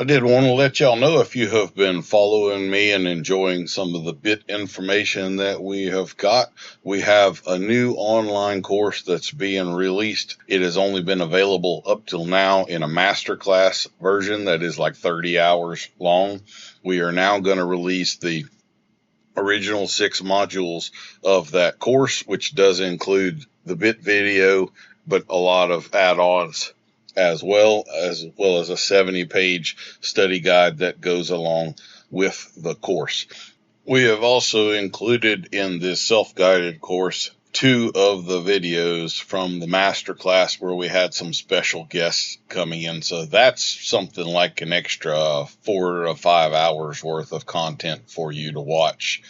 I did want to let y'all know, if you have been following me and enjoying some of the bit information that we have got, we have a new online course that's being released. It has only been available up till now in a masterclass version that is like 30 hours long. We are now going to release the original 6 modules of that course, which does include the bit video, but a lot of add-ons as well as a 70-page study guide that goes along with the course. We have also included in this self-guided course 2 of the videos from the master class where we had some special guests coming in. So that's something like an extra 4 to 5 hours worth of content for you to watch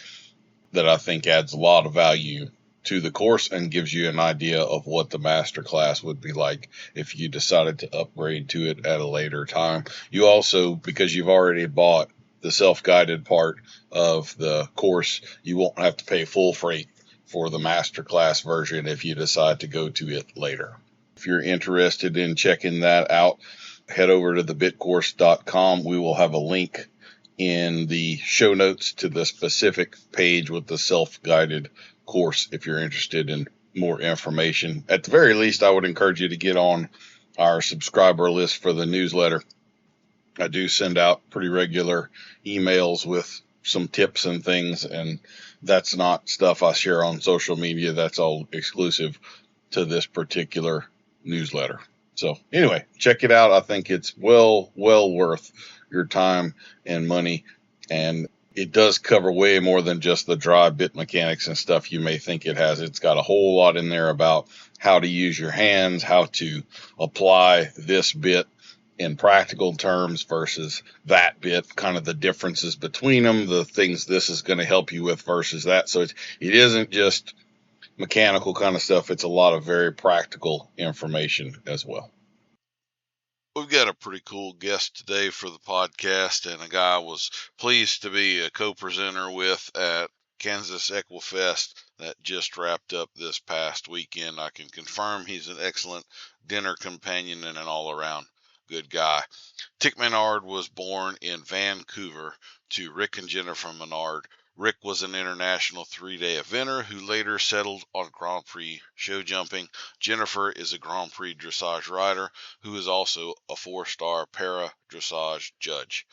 that I think adds a lot of value to the course and gives you an idea of what the master class would be like if you decided to upgrade to it at a later time. You also, because you've already bought the self-guided part of the course, you won't have to pay full freight for the master class version if you decide to go to it later. If you're interested in checking that out, head over to thebitcourse.com. We will have a link in the show notes to the specific page with the self-guided course if you're interested in more information. At the very least, I would encourage you to get on our subscriber list for the newsletter. I do send out pretty regular emails with some tips and things, and that's not stuff I share on social media. That's all exclusive to this particular newsletter. So anyway, check it out. I think it's well worth your time and money, and it does cover way more than just the dry bit mechanics and stuff you may think it has. It's got a whole lot in there about how to use your hands, how to apply this bit in practical terms versus that bit, kind of the differences between them, the things this is going to help you with versus that. So it isn't just mechanical kind of stuff. It's a lot of very practical information as well. We've got a pretty cool guest today for the podcast, and a guy I was pleased to be a co-presenter with at Kansas Equifest that just wrapped up this past weekend. I can confirm he's an excellent dinner companion and an all-around good guy. Tick Maynard was born in Vancouver to Rick and Jennifer Maynard. Rick was an international 3-day eventer who later settled on Grand Prix show jumping. Jennifer is a Grand Prix dressage rider who is also a 4-star para dressage judge.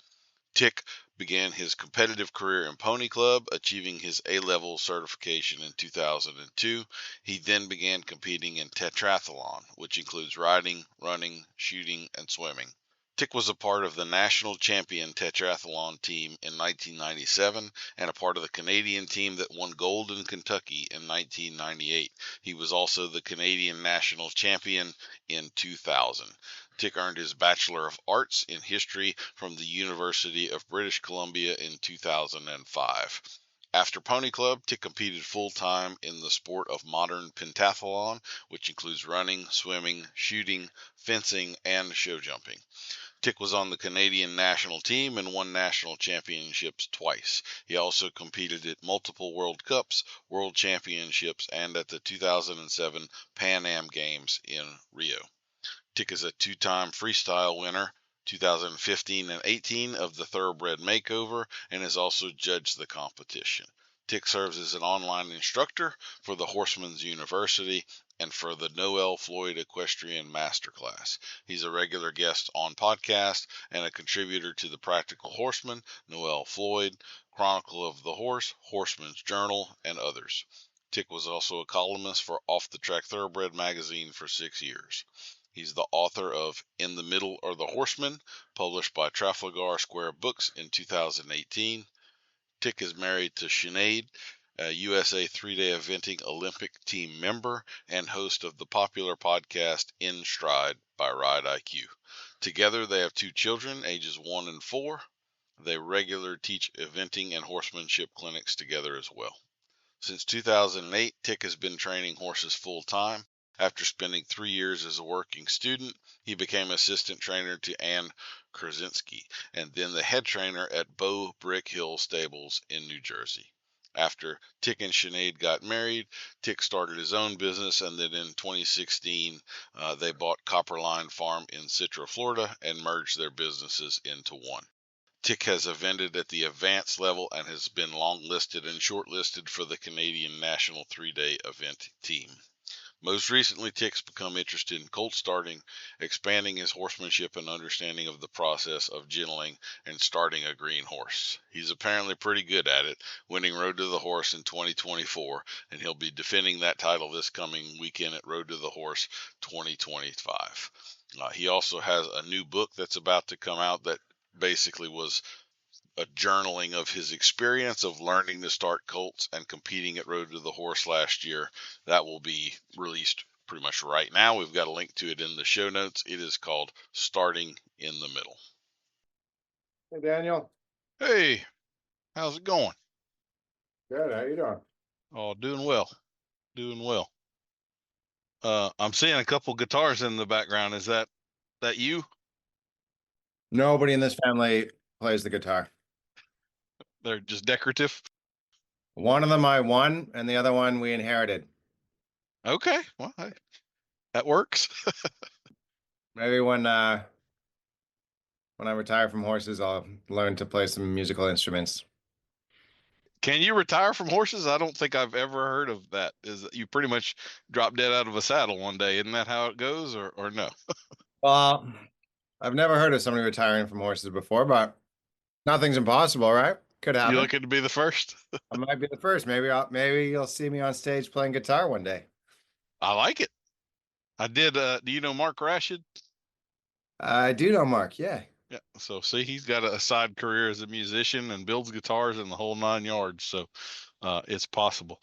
Tick began his competitive career in Pony Club, achieving his A-level certification in 2002. He then began competing in Tetrathalon, which includes riding, running, shooting, and swimming. Tick was a part of the national champion Tetrathalon team in 1997 and a part of the Canadian team that won gold in Kentucky in 1998. He was also the Canadian national champion in 2000. Tick earned his Bachelor of Arts in History from the University of British Columbia in 2005. After Pony Club, Tick competed full-time in the sport of Modern Pentathlon, which includes running, swimming, shooting, fencing, and show jumping. Tick was on the Canadian national team and won national championships twice. He also competed at multiple World Cups, World Championships, and at the 2007 Pan Am Games in Rio. Tick is a 2-time freestyle winner, 2015 and 18, of the Thoroughbred Makeover, and has also judged the competition. Tick serves as an online instructor for the Horsemen's University and for the Noel Floyd Equestrian Masterclass. He's a regular guest on podcast and a contributor to the Practical Horseman, Noel Floyd, Chronicle of the Horse, Horseman's Journal, and others. Tick was also a columnist for Off the Track Thoroughbred magazine for 6 years. He's the author of In the Middle Are the Horsemen, published by Trafalgar Square Books in 2018. Tick is married to Sinead, a USA 3-day eventing Olympic team member and host of the popular podcast In Stride by Ride IQ. Together they have 2 children, ages 1 and 4. They regularly teach eventing and horsemanship clinics together as well. Since 2008, Tick has been training horses full-time. After spending 3 years as a working student, he became assistant trainer to Ann Krasinski, and then the head trainer at Bow Brick Hill Stables in New Jersey. After Tick and Sinead got married, Tick started his own business, and then in 2016, they bought Copperline Farm in Citra, Florida, and merged their businesses into one. Tick has evented at the advanced level and has been long-listed and shortlisted for the Canadian National 3-day event team. Most recently, Tick's become interested in colt starting, expanding his horsemanship and understanding of the process of gentling and starting a green horse. He's apparently pretty good at it, winning Road to the Horse in 2024, and he'll be defending that title this coming weekend at Road to the Horse 2025. He also has a new book that's about to come out that basically was a journaling of his experience of learning to start colts and competing at Road to the Horse last year. That will be released pretty much right now. We've got a link to it in the show notes. It is called Starting in the Middle. Hey, Daniel. Hey, how's it going? Good. How you doing? Oh, doing well. Doing well. I'm seeing a couple guitars in the background. Is that you? Nobody in this family plays the guitar. They're just decorative. One of them I won, and the other one we inherited. Okay, well, hey, that works. Maybe when I retire from horses, I'll learn to play some musical instruments. Can you retire from horses? I don't think I've ever heard of that. Is that you pretty much drop dead out of a saddle one day? Isn't that how it goes, or no? Well, I've never heard of somebody retiring from horses before, but nothing's impossible, right? Could You happen. looking to be the first? I might be the first. Maybe you'll see me on stage playing guitar one day. I like it. I did. Do you know Mark Rashid? I do know Mark. Yeah. Yeah. So see, he's got a side career as a musician and builds guitars in the whole 9 yards. So it's possible.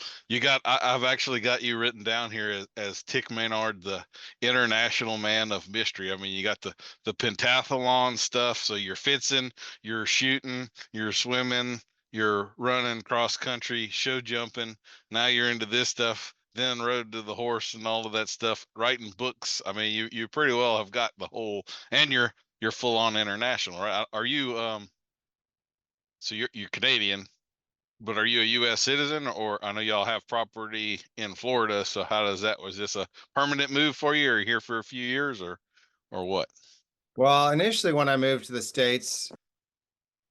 I've actually got you written down here as Tick Maynard, the international man of mystery. I mean, you got the pentathlon stuff. So you're fencing, you're shooting, you're swimming, you're running cross country, show jumping. Now you're into this stuff. Then Road to the Horse and all of that stuff. Writing books. I mean, you pretty well have got the whole. And you're full on international, right? Are you so you're Canadian, but are you a US citizen, or I know y'all have property in Florida, so how does that, was this a permanent move for you, or here for a few years, or what? Well, initially when I moved to the States,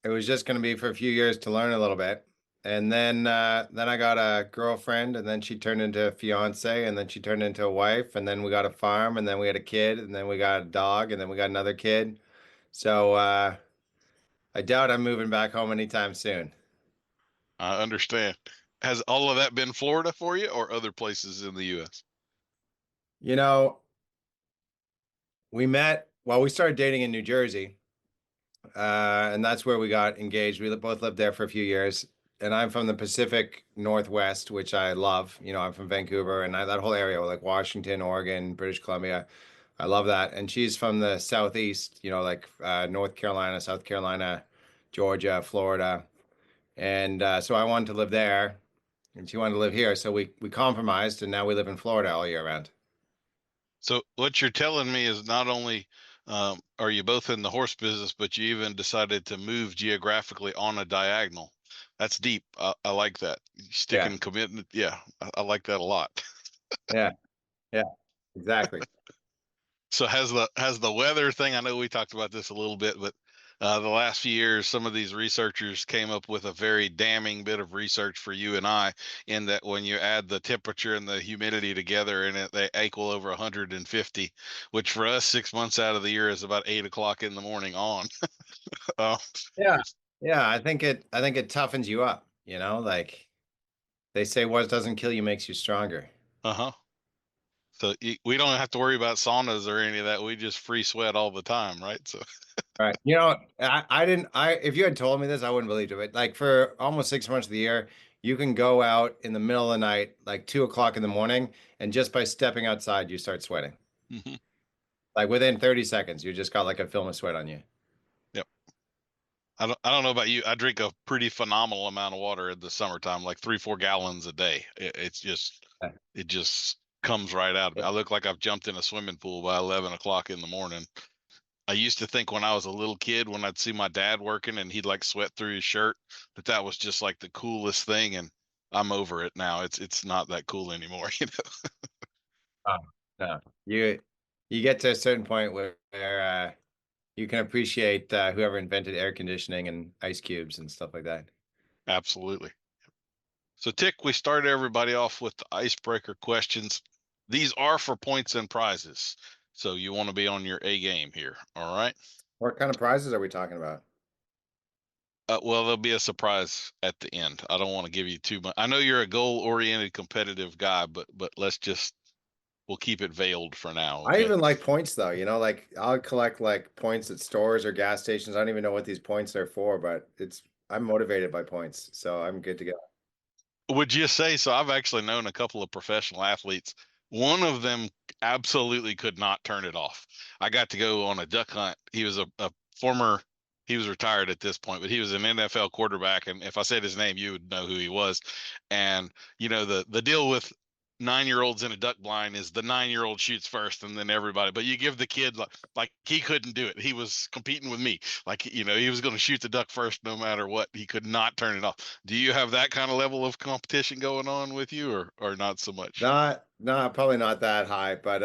it was just going to be for a few years to learn a little bit. And then I got a girlfriend, and then she turned into a fiance, and then she turned into a wife, and then we got a farm, and then we had a kid, and then we got a dog, and then we got another kid. So I doubt I'm moving back home anytime soon. I understand. Has all of that been Florida for you, or other places in the US? You know, we started dating in New Jersey, and that's where we got engaged. Both lived there for a few years, and I'm from the Pacific Northwest, which I love. I'm from Vancouver, and that whole area, like Washington, Oregon, British Columbia. I love that. And she's from the Southeast, like North Carolina, South Carolina, Georgia, Florida. And so I wanted to live there, and she wanted to live here. So we compromised, and now we live in Florida all year round. So what you're telling me is not only are you both in the horse business, but you even decided to move geographically on a diagonal. That's deep. I like that. Yeah, Sticking commitment. Yeah, I like that a lot. yeah, yeah, exactly. So has the weather thing? I know we talked about this a little bit, but the last few years, some of these researchers came up with a very damning bit of research for you and I, in that when you add the temperature and the humidity together, and they equal over 150, which for us 6 months out of the year is about 8 o'clock in the morning on. uh, Yeah. Yeah, I think it toughens you up, like they say what doesn't kill you makes you stronger. uh-huh. So we don't have to worry about saunas or any of that. We just free sweat all the time, right? So Right. I didn't if you had told me this, I wouldn't believe it. But like for almost 6 months of the year, you can go out in the middle of the night, like 2 o'clock in the morning, and just by stepping outside, you start sweating. mhm. Like within 30 seconds, you just got like a film of sweat on you. Yep. I don't know about you. I drink a pretty phenomenal amount of water in the summertime, like 3-4 gallons a day. It just comes right out of me. I look like I've jumped in a swimming pool by 11 o'clock in the morning. I used to think when I was a little kid, when I'd see my dad working and he'd like sweat through his shirt, that was just like the coolest thing. And I'm over it now. It's not that cool anymore, you know. Oh, no. You get to a certain point where you can appreciate whoever invented air conditioning and ice cubes and stuff like that. Absolutely. So, Tick, we started everybody off with the icebreaker questions. These are for points and prizes. So, you want to be on your A game here. All right. What kind of prizes are we talking about? Well, there'll be a surprise at the end. I don't want to give you too much. I know you're a goal-oriented, competitive guy, but let's just we'll keep it veiled for now. I Okay. even like points though, like I'll collect like points at stores or gas stations. I don't even know what these points are for, but I'm motivated by points, so I'm good to go. Would you say so? I've actually known a couple of professional athletes. One of them absolutely could not turn it off. I got to go on a duck hunt. He was a former, he was retired at this point, but he was an NFL quarterback. And if I said his name, you would know who he was. And, the deal with 9-year-olds in a duck blind is the 9-year-old shoots first and then everybody. But you give the kid, like he couldn't do it. He was competing with me. Like, he was going to shoot the duck first no matter what. He could not turn it off. Do you have that kind of level of competition going on with you, or not so much? Not probably not that high, but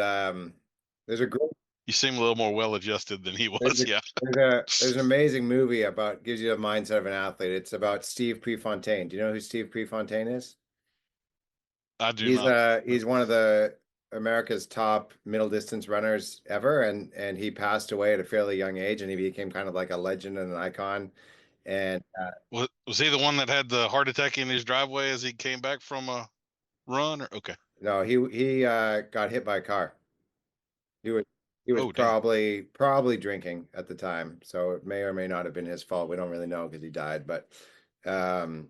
there's a great You seem a little more well adjusted than he was. Yeah, there's an amazing movie about gives you the mindset of an athlete. It's about Steve Prefontaine. Do you know who Steve Prefontaine is? I do not. He's one of the America's top middle distance runners ever, and he passed away at a fairly young age, and he became kind of like a legend and an icon. And Was he the one that had the heart attack in his driveway as he came back from a run? Or okay. no, he got hit by a car. He was he was Oh, damn. probably drinking at the time, so it may or may not have been his fault. We don't really know because he died, but um,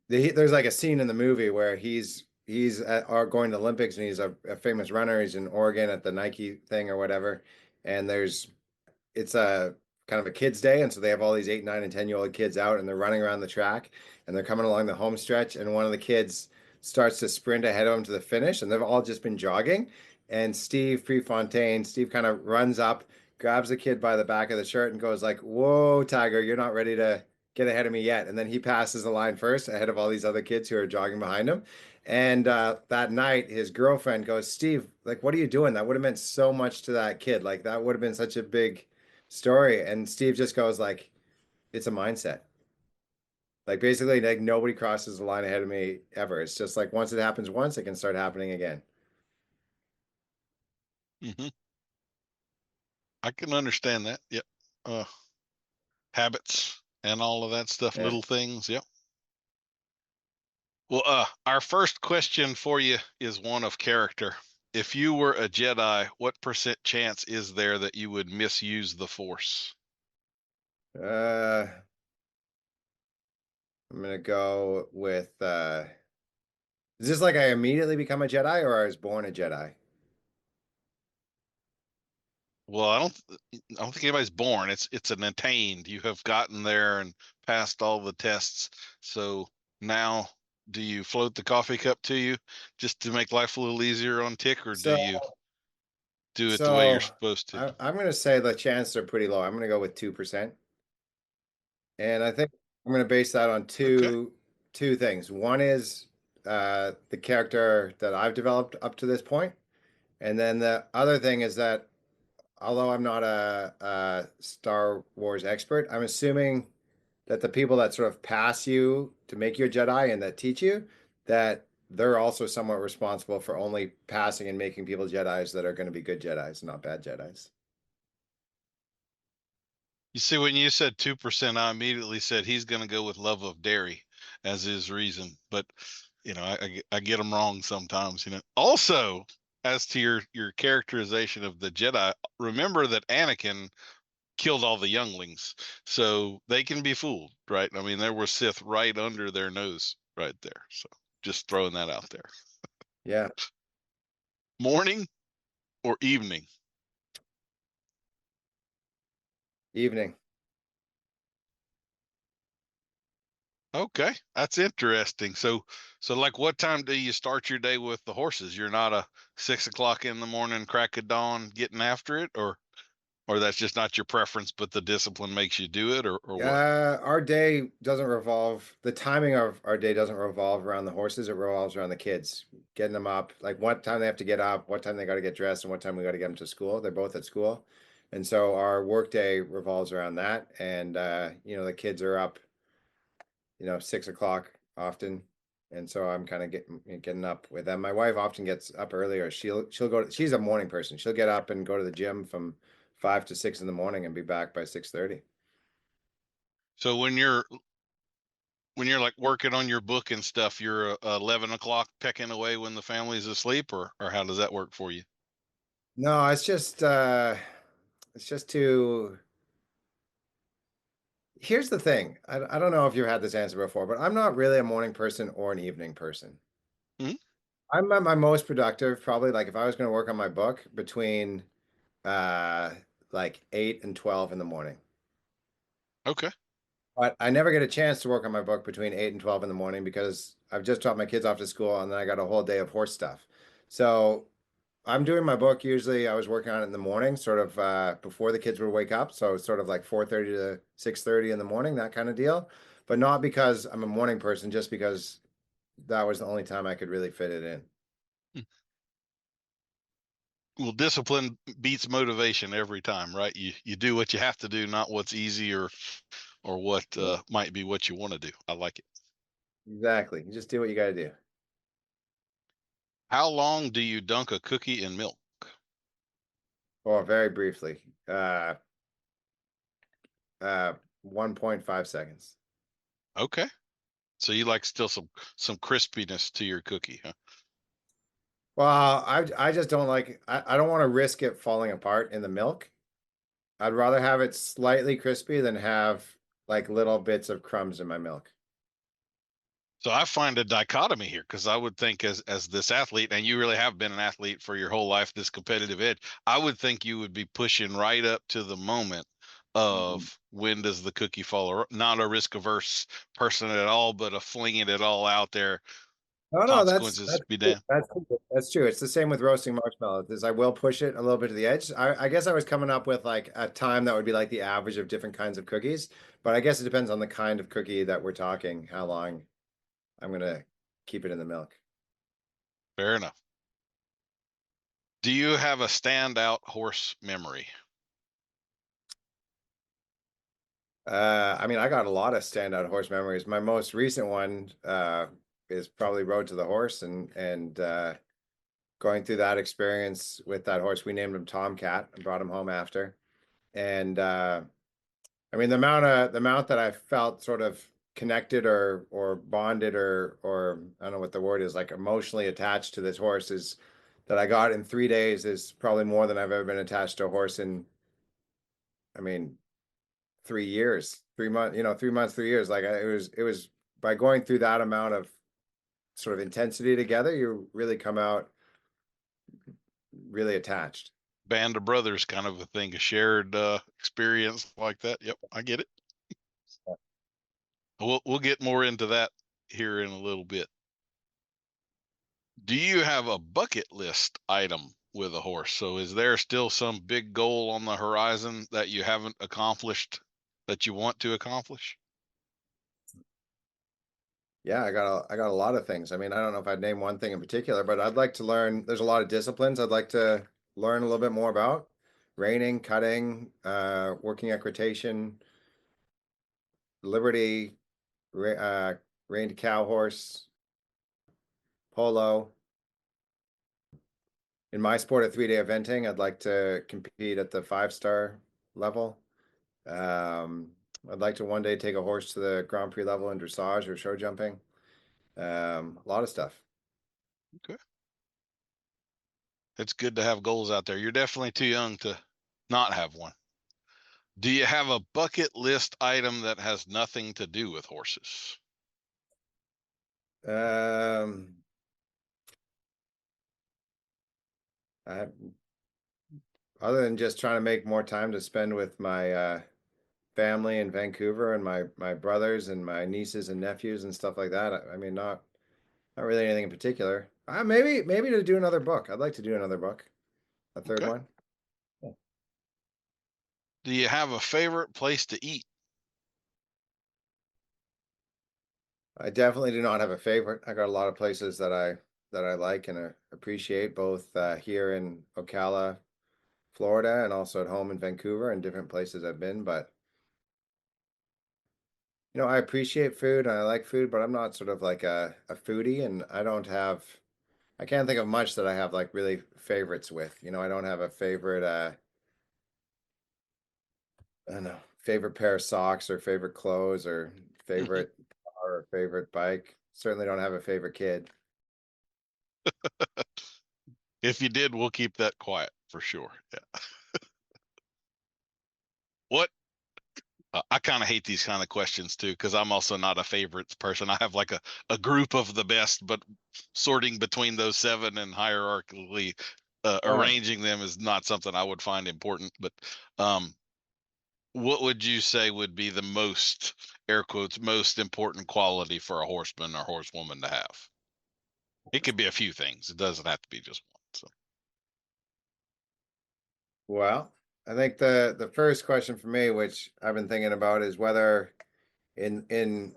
there's like a scene in the movie where he's are going to the Olympics and he's a famous runner. He's in Oregon at the Nike thing or whatever, and it's a kind of a kids' day, and so they have all these 8, 9, and 10-year-old kids out, and they're running around the track, and they're coming along the home stretch, and one of the kids starts to sprint ahead of them to the finish, and they've all just been jogging, and Steve kind of runs up, grabs the kid by the back of the shirt, and goes like, "Whoa, Tiger, you're not ready to get ahead of me yet." And then he passes the line first, ahead of all these other kids who are jogging behind him. And that night, his girlfriend goes, "Steve, like, what are you doing? That would have meant so much to that kid. Like, that would have been such a big story." And Steve just goes like, "It's a mindset. Like basically, like nobody crosses the line ahead of me ever. It's just like once it happens once, it can start happening again." Hmm. I can understand that. Yep. Uh, Habits and all of that stuff, Yeah. little things. Yep. Well, our first question for you is one of character. If you were a Jedi, what percent chance is there that you would misuse the Force? Uh, I'm gonna go with is this like I immediately become a Jedi or I was born a Jedi? Well, I don't think anybody's born. It's an attained. You have gotten there and passed all the tests. So now, do you float the coffee cup to you just to make life a little easier on Tick, or do So you do it the way you're so supposed to? I'm gonna say the chances are pretty low. I'm gonna go with 2%. And I think I'm going to base that on Okay. two things. One is the character that I've developed up to this point, and then the other thing is that although I'm not a Star Wars expert, I'm assuming that the people that sort of pass you to make you a Jedi and that teach you, that they're also somewhat responsible for only passing and making people Jedis that are going to be good Jedis, not bad Jedis. You see, when you said 2%, I immediately said he's going to go with love of dairy as his reason. But I get them wrong sometimes. Also, as to your characterization of the Jedi, remember that Anakin killed all the younglings, so they can be fooled, right? I mean, there was Sith right under their nose, right there. So just throwing that out there. Yeah, Morning or evening? evening. Okay, that's interesting. So like, what time do you start your day with the horses? You're not a 6 o'clock in the morning, crack of dawn, getting after it, or or that's just not your preference, but the discipline makes you do it, or what? Our day doesn't revolve, the timing of our day doesn't revolve around the horses, it revolves around the kids. Getting them up, like what time they have to get up, what time they got to get dressed, and what time we got to get them to school. They're both at school. And so our work day revolves around that. And the kids are up, 6 o'clock often. And so I'm kind of getting up with them. My wife often gets up earlier. She'll go she's a morning person. She'll get up and go to the gym from 5 to 6 in the morning and be back by 6:30. So when you're like working on your book and stuff, you're 11 o'clock pecking away when the family's asleep, or how does that work for you? No, it's just too. Here's the thing. I don't know if you've had this answer before, but I'm not really a morning person or an evening person. Hmm. I'm at my most productive, probably like if I was going to work on my book between uh like 8 and 12 in the morning. Okay. But I never get a chance to work on my book between 8 and 12 in the morning because I've just dropped my kids off to school and then I got a whole day of horse stuff. So I'm doing my book usually. I was working on it in the morning, sort of before the kids would wake up. So it's sort of like 4:30 to 6:30 in the morning, that kind of deal. But not because I'm a morning person, just because that was the only time I could really fit it in. Well, discipline beats motivation every time, right? You do what you have to do, not what's easy or what Yeah. might be what you want to do. I like it. Exactly. You just do what you got to do. How long do you dunk a cookie in milk? Well, very briefly, 1.5 seconds. Okay. So you like still some crispiness to your cookie, huh? Well, I just don't like I don't want to risk it falling apart in the milk. I'd rather have it slightly crispy than have like little bits of crumbs in my milk. So I find a dichotomy here because I would think as this athlete, and you really have been an athlete for your whole life, this competitive edge, I would think you would be pushing right up to the moment Mhm. of when does the cookie fall, or not a risk averse person at all, but a flinging it all out there, No, no, that's consequences that's be true. damned. That's true. It's the same with roasting marshmallows. Is I will push it a little bit to the edge. I guess I was coming up with like a time that would be like the average of different kinds of cookies, but I guess it depends on the kind of cookie that we're talking, how long I'm gonna keep it in the milk. Fair enough. Do you have a standout horse memory? I mean, I got a lot of standout horse memories. My most recent one is probably Road to the Horse and going through that experience with that horse. We named him Tomcat and brought him home after. And I mean, the amount that I felt sort of connected or bonded or I don't know what the word is, like emotionally attached to this horse is that I got in 3 days is probably more than I've ever been attached to a horse in, I mean, 3 years, 3 months, 3 months, 3 years. Like it was by going through that amount of sort of intensity together, you really come out really attached. Band of brothers kind of a thing, a shared experience like that. Yep, I get it. We'll get more into that here in a little bit. Do you have a bucket list item with a horse? So is there still some big goal on the horizon that you haven't accomplished that you want to accomplish? Yeah, I got a lot of things. I mean, I don't know if I'd name one thing in particular, but I'd like to learn. There's a lot of disciplines I'd like to learn a little bit more about. Reining, cutting, working equitation, liberty, reined cow horse, polo. In my sport of 3-day eventing, I'd like to compete at the 5-star level. Um, I'd like to one day take a horse to the Grand Prix level in dressage or show jumping. A lot of stuff. Okay. It's good to have goals out there. You're definitely too young to not have one. Do you have a bucket list item that has nothing to do with horses? Um, I, other than just trying to make more time to spend with my family in Vancouver and my brothers and my nieces and nephews and stuff like that. I mean, not really anything in particular. Maybe to do another book. I'd like to do another book, a third Okay. one. Yeah. Do you have a favorite place to eat? I definitely do not have a favorite. I got a lot of places that I like and appreciate, both here in Ocala, Florida, and also at home in Vancouver and different places I've been. But I appreciate food and I like food, but I'm not sort of like a foodie, and I can't think of much that I have like really favorites with. I don't have a favorite I don't know, favorite pair of socks or favorite clothes or favorite car or favorite bike. Certainly don't have a favorite kid. If you did, we'll keep that quiet for sure. Yeah. What I kind of hate these kind of questions too, because I'm also not a favorites person. I have like a group of the best, but sorting between those seven and hierarchically Oh, arranging them is not something I would find important. But um, what would you say would be the most, air quotes, most important quality for a horseman or horsewoman to have? It could be a few things. It doesn't have to be just one. So, well, I think the first question for me, which I've been thinking about, is whether and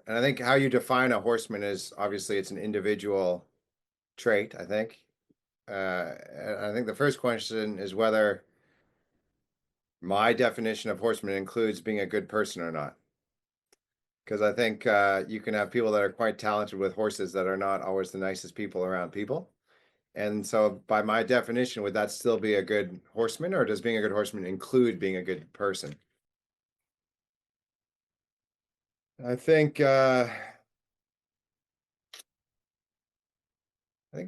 I think how you define a horseman is obviously it's an individual trait, I think. And I think the first question is whether my definition of horseman includes being a good person or not. Because I think you can have people that are quite talented with horses that are not always the nicest people around people. And so, by my definition, would that still be a good horseman, or does being a good horseman include being a good person? I think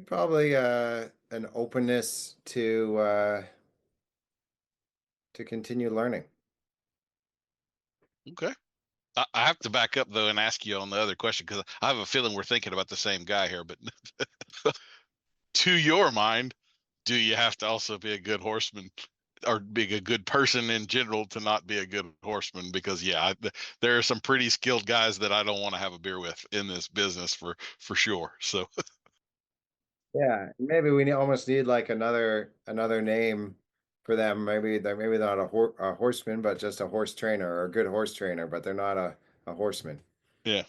probably an openness to continue learning. okay. I have to back up though and ask you on the other question because I have a feeling we're thinking about the same guy here. But to your mind, do you have to also be a good horseman or be a good person in general to not be a good horseman? Because yeah, there are some pretty skilled guys that I don't want to have a beer with in this business for sure. So Yeah, maybe we almost need like another name for them. Maybe they're not a horseman, but just a horse trainer or a good horse trainer, but they're not a horseman. yeah,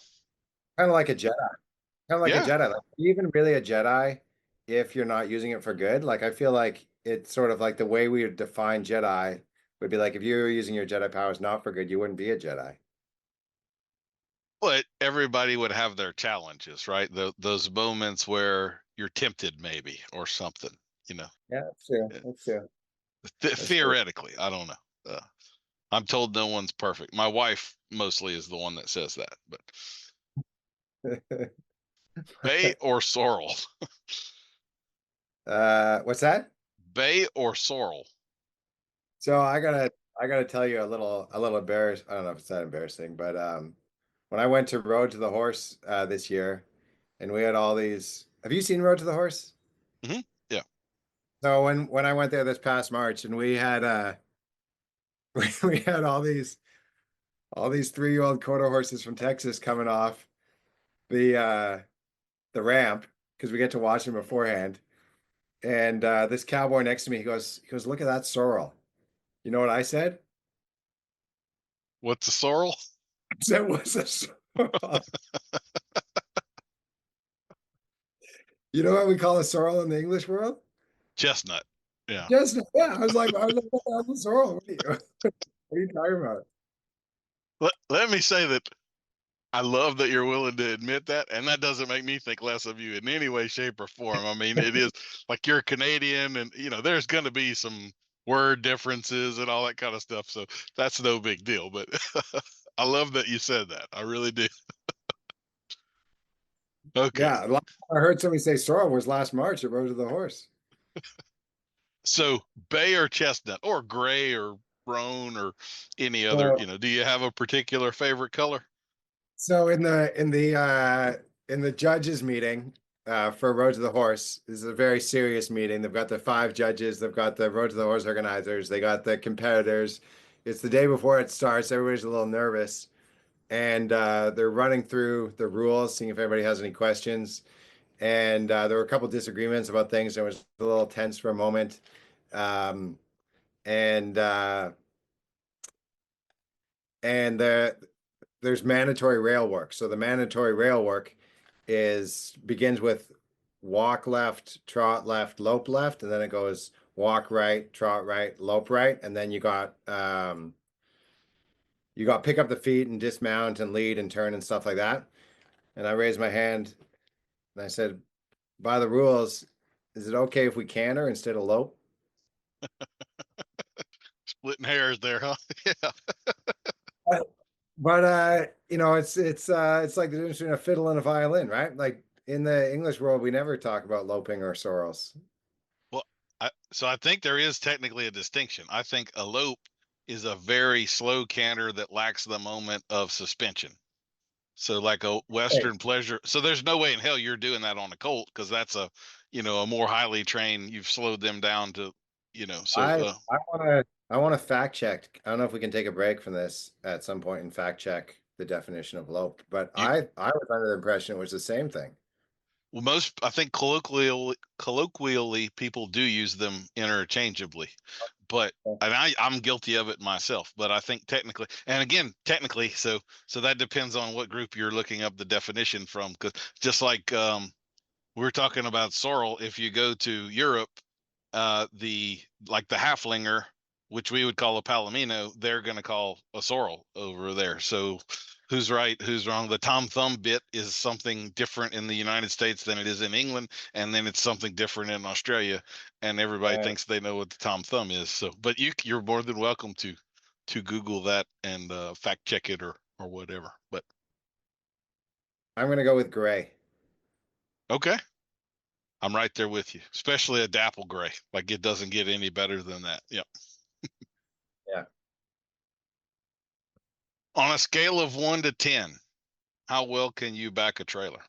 Kind of like a Jedi. Kind of like a yeah. Jedi. Like, even really a Jedi if you're not using it for good. Like, I feel like it's sort of like the way we would define Jedi would be like if you were using your Jedi powers not for good, you wouldn't be a Jedi. But everybody would have their challenges, right? Those moments where you're tempted, maybe, or something. You know, Yeah, that's true. That's true. That's true. theoretically, I don't know. I'm told no one's perfect. My wife mostly is the one that says that, but bay or sorrel, What's that? bay or sorrel. So I gotta tell you a little embarrassed. I don't know if it's that embarrassing, but when I went to Road to the Horse this year, and we had all these. Have you seen Road to the Horse? Hmm. Yeah. So when I went there this past March, and we had we had all these 3-year-old quarter horses from Texas coming off the uh the ramp because we get to watch them beforehand. And this cowboy next to me, he goes, look at that sorrel. You know what I said? What's a sorrel? That was a sorrel. You know what we call a sorrel in the English world? Chestnut. Yeah. Just yeah. I was like, what the hell's a sorrel? What are you talking about? Let me say that I love that you're willing to admit that, and that doesn't make me think less of you in any way, shape, or form. I mean, it is like you're Canadian, and there's going to be some word differences and all that kind of stuff. So that's no big deal. But I love that you said that. I really do. Okay. Yeah, last time I heard somebody say sorrel was last March at Road to the Horse. So bay or chestnut or gray or brown or any other, So do you have a particular favorite color? So in the judges meeting for Road to the Horse, this is a very serious meeting. They've got the 5 judges, they've got the Road to the Horse organizers, they got the competitors. It's the day before it starts. Everybody's a little nervous, and they're running through the rules, seeing if everybody has any questions. And there were a couple disagreements about things. It was a little tense for a moment, um, and and there's mandatory rail work. So the mandatory rail work begins with walk left, trot left, lope left, and then it goes walk right, trot right, lope right, and then you got pick up the feet and dismount and lead and turn and stuff like that. And I raised my hand and I said, by the rules, is it okay if we canter instead of lope? Splitting hairs there, huh? Yeah. But it's like the difference between a fiddle and a violin, right? Like in the English world, we never talk about loping or sorrels. Well, so I think there is technically a distinction. I think a lope is a very slow canter that lacks the moment of suspension. So like a Western pleasure. So there's no way in hell you're doing that on a colt, because that's a more highly trained. You've slowed them down to, So I want to fact check. I don't know if we can take a break from this at some point and fact check the definition of lope, but you, I was under the impression it was the same thing. well, I think colloquially people do use them interchangeably, but and I'm guilty of it myself. But I think technically, and again, technically, so that depends on what group you're looking up the definition from. Because just like we're talking about sorrel, if you go to Europe, the halflinger, which we would call a palomino, they're going to call a sorrel over there. So who's right, who's wrong? The Tom Thumb bit is something different in the United States than it is in England, and then it's something different in Australia, and everybody thinks they know what the Tom Thumb is. So, but you're more than welcome to Google that and fact check it or whatever. But I'm gonna go with gray. okay. I'm right there with you, especially a dapple gray. Like it doesn't get any better than that. Yep. Yeah. On a scale of 1 to 10, how well can you back a trailer?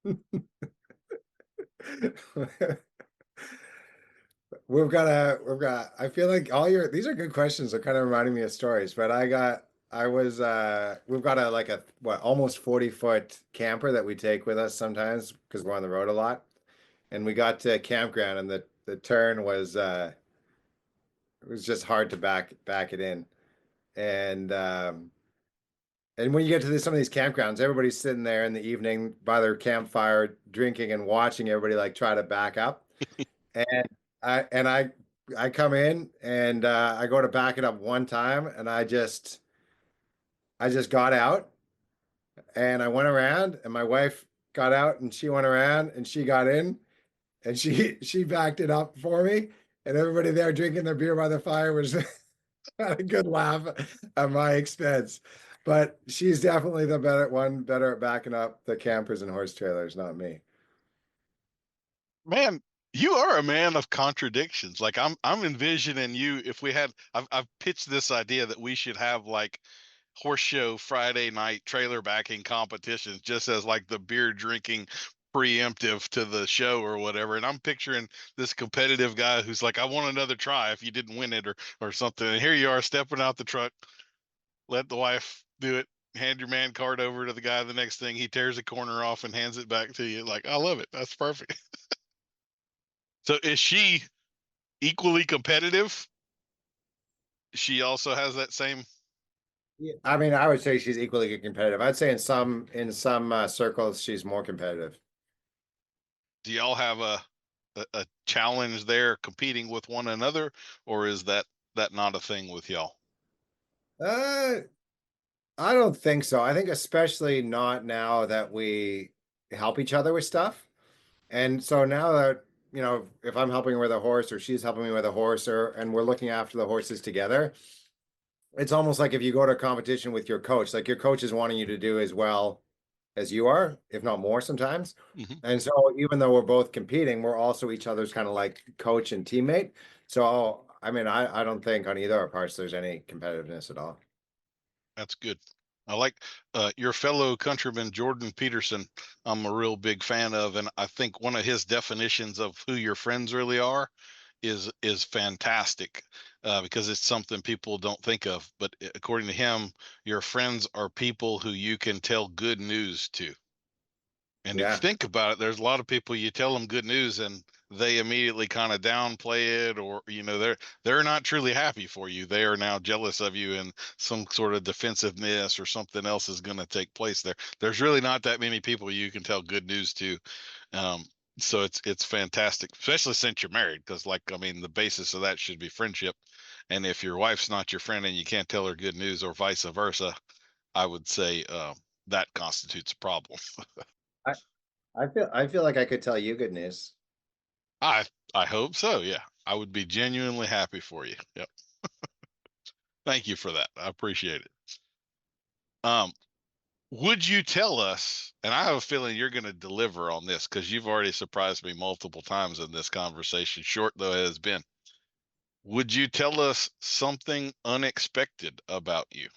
I feel like these are good questions. They're kind of reminding me of stories, but we've got almost 40-foot camper that we take with us sometimes because we're on the road a lot. And we got to a campground and the turn it was just hard to back it in. And when you get to some of these campgrounds, everybody's sitting there in the evening by their campfire drinking and watching everybody like try to back up. And I come in and I go to back it up one time and I just got out and I went around and my wife got out and she went around and she got in and she backed it up for me and everybody there drinking their beer by the fire was had a good laugh at my expense. But she's definitely the better at backing up the campers and horse trailers, not me. Man, you are a man of contradictions. Like I'm envisioning you, if we had I've pitched this idea that we should have like horse show Friday night trailer backing competitions just as like the beer drinking preemptive to the show or whatever. And I'm picturing this competitive guy who's like, I want another try if you didn't win it or something. And here you are stepping out the truck, let the wife do it, hand your man card over to the guy. The next thing he tears a corner off and hands it back to you. Like, I love it. That's perfect. So is she equally competitive? She also has that same. Yeah, I mean, I would say she's equally competitive. I'd say in some circles she's more competitive. Do y'all have a challenge there competing with one another, or is that not a thing with y'all? Uh, I don't think so. I think especially not now that we help each other with stuff. And so now that, if I'm helping her with a horse or she's helping me with a horse and we're looking after the horses together, it's almost like if you go to a competition with your coach, like your coach is wanting you to do as well as you are, if not more sometimes. Mm-hmm. And so even though we're both competing, we're also each other's kind of like coach and teammate. So, I mean, I don't think on either our parts there's any competitiveness at all. That's good. I like your fellow countryman Jordan Peterson. I'm a real big fan of, and I think one of his definitions of who your friends really are is fantastic because it's something people don't think of. But according to him, your friends are people who you can tell good news to. And if you Yeah. think about it, there's a lot of people you tell them good news and they immediately kind of downplay it, or they're not truly happy for you. They are now jealous of you, and some sort of defensiveness or something else is going to take place there. There's really not that many people you can tell good news to. Um, so it's fantastic, especially since you're married, because the basis of that should be friendship. And if your wife's not your friend and you can't tell her good news, or vice versa, I would say that constitutes a problem. I I feel like I could tell you good news. I hope so. Yeah, I would be genuinely happy for you. Yep. Thank you for that. I appreciate it. Um, would you tell us? And I have a feeling you're going to deliver on this because you've already surprised me multiple times in this conversation, short though it has been. Would you tell us something unexpected about you?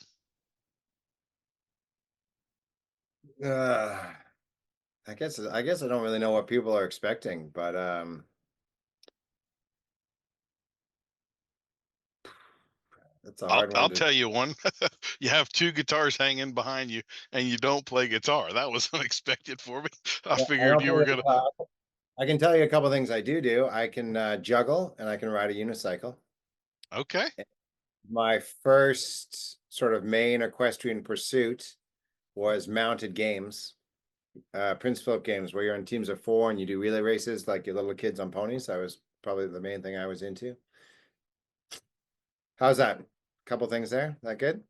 Uh, I guess I don't really know what people are expecting, but it's a hard one I'll to. tell you one. You have two guitars hanging behind you, and you don't play guitar. That was unexpected for me. I Yeah, I figured don't you play were the gonna. guitar. I can tell you a couple things I do. I can juggle and I can ride a unicycle. Okay. My first sort of main equestrian pursuit was mounted games, Prince Philip games, where you're in teams of four and you do relay races like your little kids on ponies. That was probably the main thing I was into. How's that? Couple things there. That good?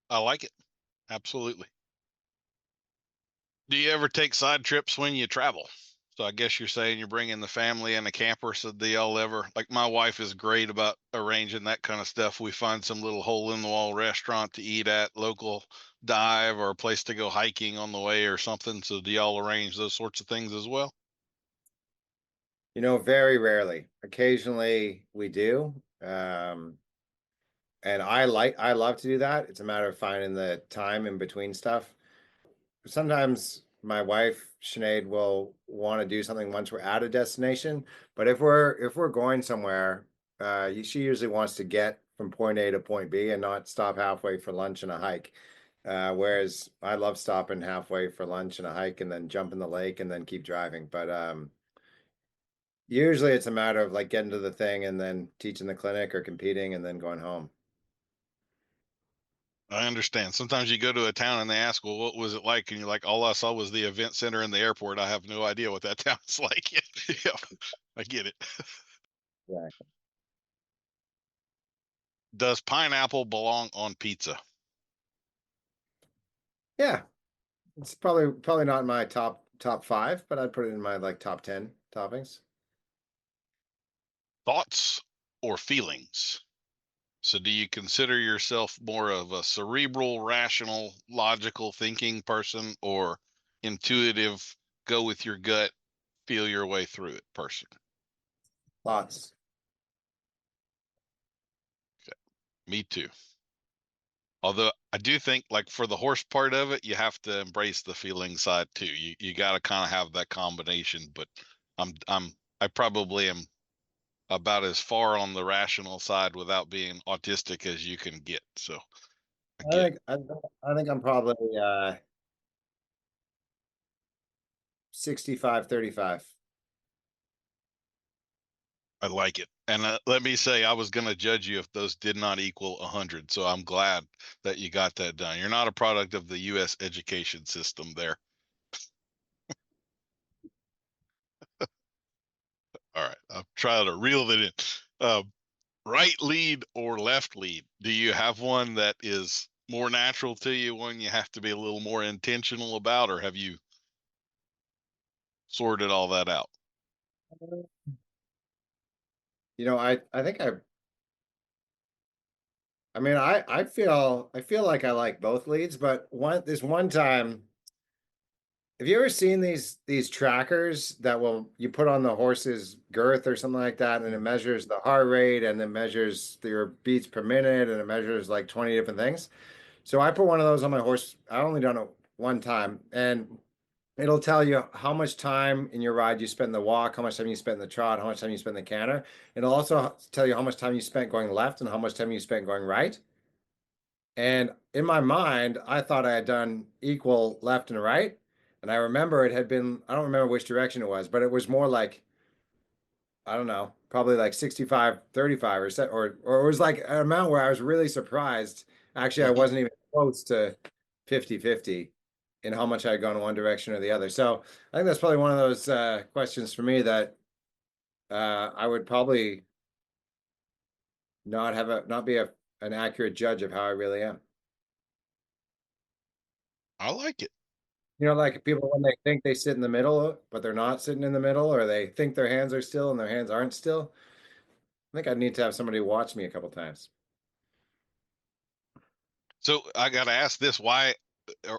I like it. Absolutely. Do you ever take side trips when you travel? So I guess you're saying you're bringing the family and a camper. So do y'all ever, like my wife is great about arranging that kind of stuff. We find some little hole in the wall restaurant to eat at, local dive, or a place to go hiking on the way or something. So do y'all arrange those sorts of things as well? Very rarely. Occasionally we do. And I love to do that. It's a matter of finding the time in between stuff. Sometimes my wife Sinead will want to do something once we're at a destination, but if we're going somewhere, she usually wants to get from point A to point B and not stop halfway for lunch and a hike. Whereas I love stopping halfway for lunch and a hike and then jump in the lake and then keep driving. But usually it's a matter of like getting to the thing and then teaching the clinic or competing and then going home. I understand. Sometimes you go to a town and they ask, well, what was it like? And you're like, all I saw was the event center and the airport. I have no idea what that town's like. Yeah, I get it. Yeah. Does pineapple belong on pizza? Yeah. It's probably not in my top five, but I'd put it in my like top 10 toppings. Thoughts or feelings? So do you consider yourself more of a cerebral, rational, logical thinking person, or intuitive, go with your gut, feel your way through it person? Thoughts. Okay. Me too. Although I do think like for the horse part of it, you have to embrace the feeling side too. You got to kind of have that combination, but I probably am about as far on the rational side without being autistic as you can get. So I I get it. think I, I think I'm probably 65-35. I like it. And let me say, I was going to judge you if those did not equal 100. So I'm glad that you got that done. You're not a product of the U.S. education system there. All right. I'm trying to reel it in. Right lead or left lead? Do you have one that is more natural to you, one you have to be a little more intentional about, or have you sorted all that out? I think I mean I feel like I like both leads, but this one time, have you ever seen these trackers that will you put on the horse's girth or something like that, and it measures the heart rate and it measures your beats per minute and it measures like 20 different things? So I put one of those on my horse. I only done it one time, and it'll tell you how much time in your ride you spent in the walk, how much time you spent in the trot, how much time you spent in the canter. It'll also tell you how much time you spent going left and how much time you spent going right. And in my mind, I thought I had done equal left and right. And I remember it had been, I don't remember which direction it was, but it was more like I don't know, probably like 65, 35 or it was like an amount where I was really surprised. Actually, I Hmm. wasn't even close to 50-50 in how much I'd gone in one direction or the other. So I think that's probably one of those questions for me that I would probably not be an accurate judge of how I really am. I like it. You know, like people when they think they sit in the middle, but they're not sitting in the middle, or they think their hands are still and their hands aren't still. I think I'd need to have somebody watch me a couple times. So I got to ask this: why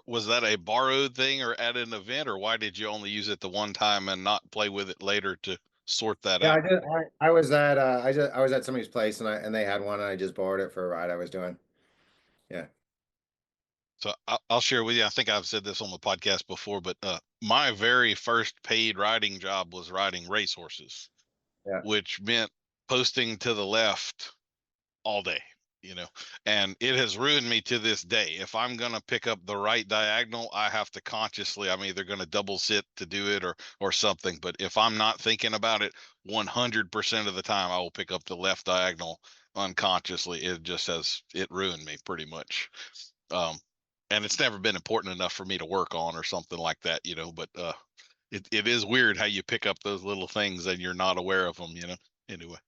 was that a borrowed thing or at an event, or why did you only use it the one time and not play with it later to sort that Yeah, out? I was at I was at somebody's place and they had one and I just borrowed it for a ride I was doing. Yeah. So I'll share with you. I think I've said this on the podcast before, but my very first paid riding job was riding racehorses, Yeah. which meant posting to the left all day, you know, and it has ruined me to this day. If I'm going to pick up the right diagonal, I have to consciously, I'm either going to double sit to do it or something. But if I'm not thinking about it 100% of the time, I will pick up the left diagonal unconsciously. It ruined me pretty much. Um, and it's never been important enough for me to work on or something like that, you know, but it is weird how you pick up those little things and you're not aware of them, you know. Anyway,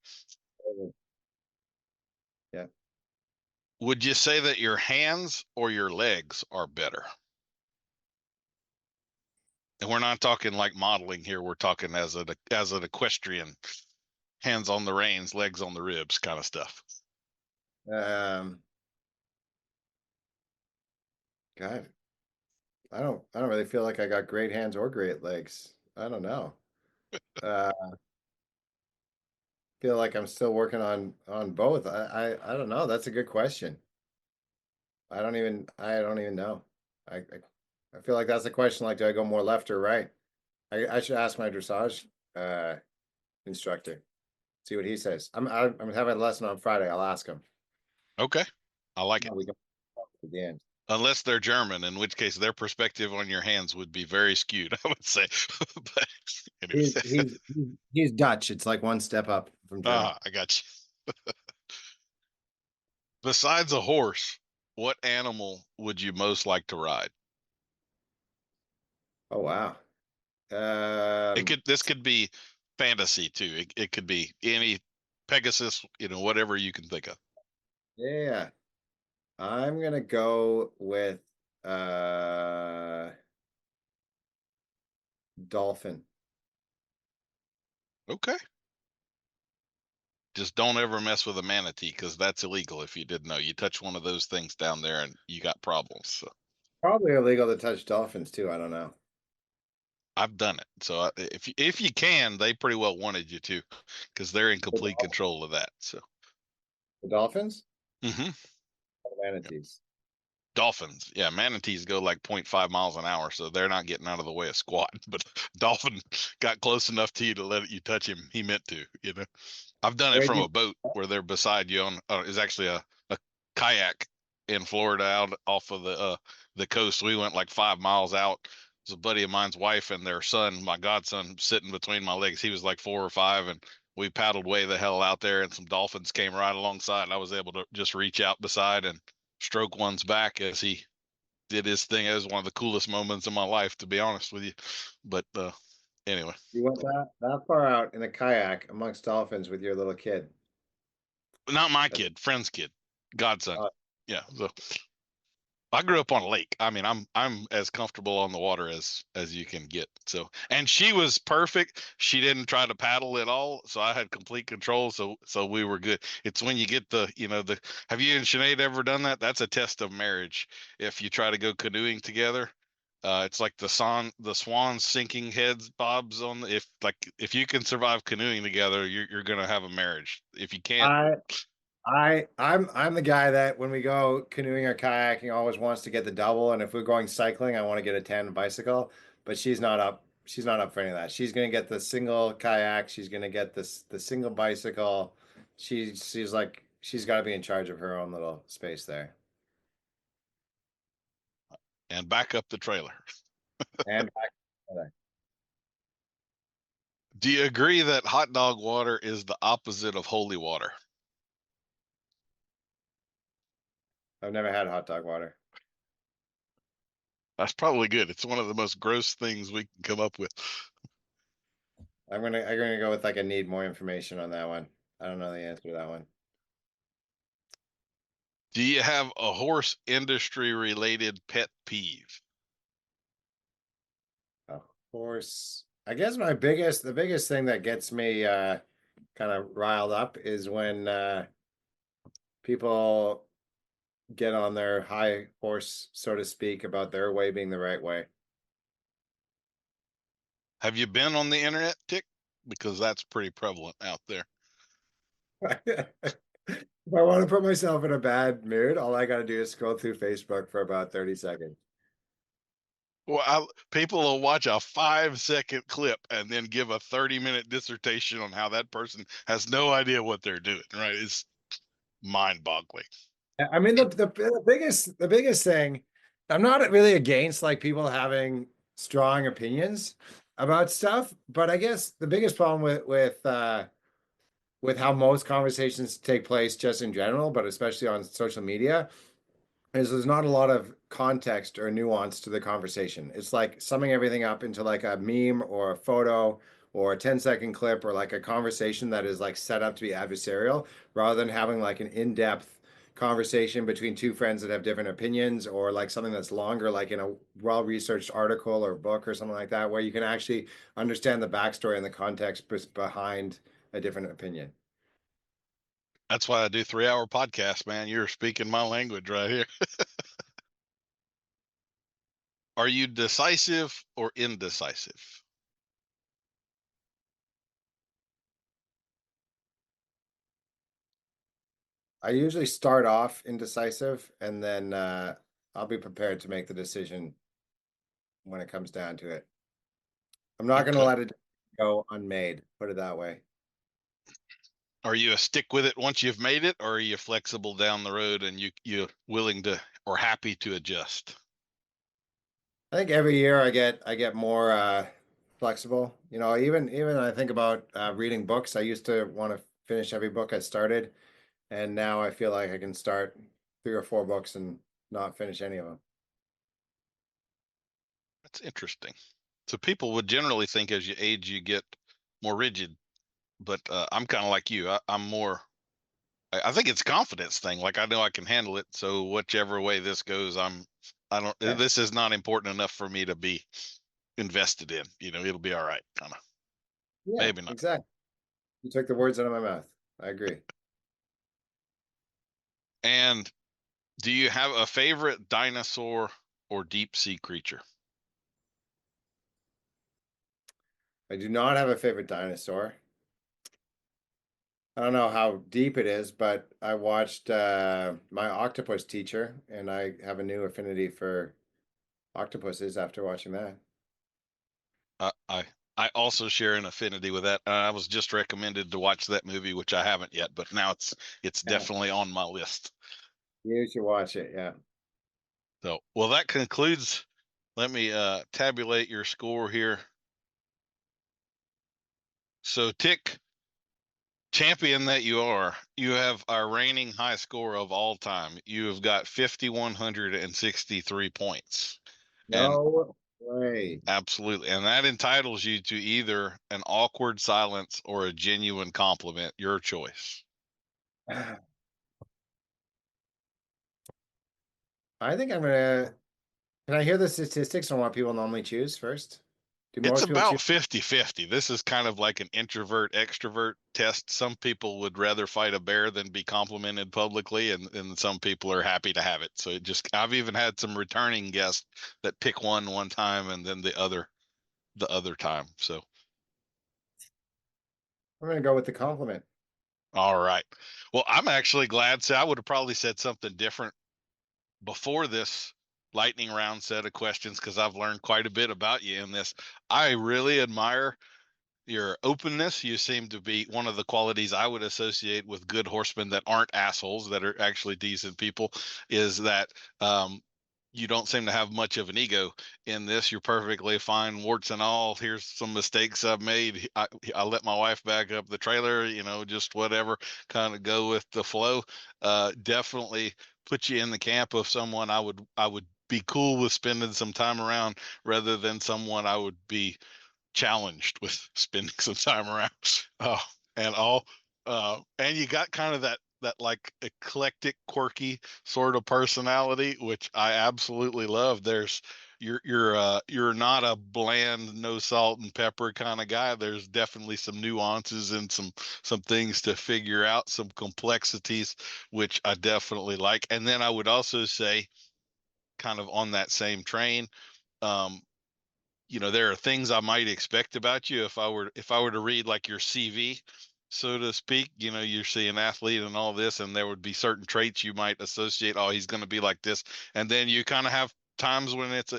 Yeah. would you say that your hands or your legs are better? And we're not talking like modeling here. We're talking as an equestrian, hands on the reins, legs on the ribs kind of stuff. Um, God, I don't really feel like I got great hands or great legs. I don't know. Feel like I'm still working on both. I don't know. That's a good question. I don't even know. I feel like that's a question like do I go more left or right? I should ask my dressage uh instructor, see what he says. I'm having a lesson on Friday. I'll ask him. Okay. I like No, it. we can talk at the end. Unless they're German, in which case their perspective on your hands would be very skewed, I would say. But anyway, He's Dutch. It's like one step up from German. I got you. Besides a horse, what animal would you most like to ride? Oh wow. This could be fantasy too. It could be any Pegasus, you know, whatever you can think of. Yeah. I'm gonna go with uh dolphin. Okay. Just don't ever mess with a manatee because that's illegal if you didn't know. You touch one of those things down there and you got problems. So Probably illegal to touch dolphins too. I don't know. I've done it. So if you can, they pretty well wanted you to because they're in The complete control of that. So the dolphins? hmm Or the manatees. dolphins, yeah, manatees go like 0.5 miles an hour, so they're not getting out of the way of squat. But dolphin got close enough to you to let you touch him. He meant to, you know. I've done it Where'd from you a boat where they're beside you on. It's actually a kayak in Florida out off of the coast. We went like 5 miles out. It was a buddy of mine's wife and their son, my godson, sitting between my legs. He was like 4 or 5, and we paddled way the hell out there, and some dolphins came right alongside. And I was able to just reach out beside and stroke one's back as he did his thing. It was one of the coolest moments of my life, to be honest with you. But anyway, you went that far out in a kayak amongst dolphins with your little kid? not my That's kid, friend's kid, godson. uh, Yeah, so I grew up on a lake. I mean, I'm as comfortable on the water as you can get. So, and she was perfect. She didn't try to paddle at all, so I had complete control. So we were good. It's when you get the. Have you and Sinead ever done that? That's a test of marriage. If you try to go canoeing together, it's like the swan sinking heads bobs on. If you can survive canoeing together, you're gonna have a marriage. If you can't, I I'm the guy that when we go canoeing or kayaking always wants to get the double, and if we're going cycling, I want to get a tandem bicycle. But she's not up. She's not up for any of that. She's gonna get the single kayak. She's gonna get the single bicycle. She's like she's got to be in charge of her own little space there. and back up the trailer. And back. Do you agree that hot dog water is the opposite of holy water? I've never had hot dog water. That's probably good. It's one of the most gross things we can come up with. I'm gonna go with like I need more information on that one. I don't know the answer to that one. Do you have a horse industry related pet peeve? Of course, I guess the biggest thing that gets me kind of riled up is when people get on their high horse, so to speak, about their way being the right way. Have you been on the internet, Tick? Because that's pretty prevalent out there. If I want to put myself in a bad mood, all I got to do is scroll through Facebook for about 30 seconds. Well, people will watch a 5-second clip and then give a 30-minute dissertation on how that person has no idea what they're doing, right? It's mind-boggling. I mean, the biggest thing, I'm not really against like people having strong opinions about stuff, but I guess the biggest problem with how most conversations take place just in general, but especially on social media, is there's not a lot of context or nuance to the conversation. It's like summing everything up into like a meme or a photo or a 10-second clip or like a conversation that is like set up to be adversarial rather than having like an in-depth conversation between two friends that have different opinions or like something that's longer, like in a well-researched article or book or something like that, where you can actually understand the backstory and the context behind a different opinion. That's why I do 3-hour podcasts, man. You're speaking my language right here. Are you decisive or indecisive? I usually start off indecisive and then I'll be prepared to make the decision when it comes down to it. I'm not going to Okay. let it go unmade, put it that way. Are you a stick with it once you've made it, or are you flexible down the road and you're willing to or happy to adjust? I think every year I get more flexible. You know, even I think about reading books. I used to want to finish every book I started, and now I feel like I can start 3 or 4 books and not finish any of them. That's interesting. So people would generally think as you age, you get more rigid, but I'm kind of like you. I'm more. I think it's a confidence thing. Like I know I can handle it. So whichever way this goes, I don't. Yeah, This is not important enough for me to be invested in. It'll be all right. Kind of. yeah, Maybe not. exactly. You took the words out of my mouth. I agree. And do you have a favorite dinosaur or deep sea creature? I do not have a favorite dinosaur. I don't know how deep it is, but I watched my octopus teacher, and I have a new affinity for octopuses after watching that. I I I also share an affinity with that. I was just recommended to watch that movie, which I haven't yet, but now it's Yeah, definitely on my list. you should watch it. Yeah. So, well, that concludes. Let me tabulate your score here. So, Tick, champion that you have our reigning high score of all time. You have got 5,163 points, and No way. absolutely, and that entitles you to either an awkward silence or a genuine compliment. Your choice. I think I'm gonna. Can I hear the statistics on what people normally choose first? Do It's most people choose? about 50-50. This is kind of like an introvert extrovert test. Some people would rather fight a bear than be complimented publicly, and some people are happy to have it. So I've even had some returning guests that pick one time and then the other time. So I'm gonna go with the compliment. all right. Well, I'm actually glad. So I would have probably said something different before this lightning round set of questions because I've learned quite a bit about you in this. I really admire your openness. You seem to be one of the qualities I would associate with good horsemen that aren't assholes, that are actually decent people, is that you don't seem to have much of an ego in this. You're perfectly fine, warts and all. Here's some mistakes I've made. I let my wife back up the trailer, just whatever, kind of go with the flow. Definitely put you in the camp of someone I would be cool with spending some time around, rather than someone I would be challenged with spending some time around. Oh, and all, and you got kind of that like eclectic, quirky sort of personality, which I absolutely love. You're not a bland, no salt and pepper kind of guy. There's definitely some nuances and some things to figure out, some complexities, which I definitely like. And then I would also say, kind of on that same train, um, there are things I might expect about you if I were to read like your CV, so to speak. You're seeing athlete and all this, and there would be certain traits you might associate. Oh, he's going to be like this, and then you kind of have times when it's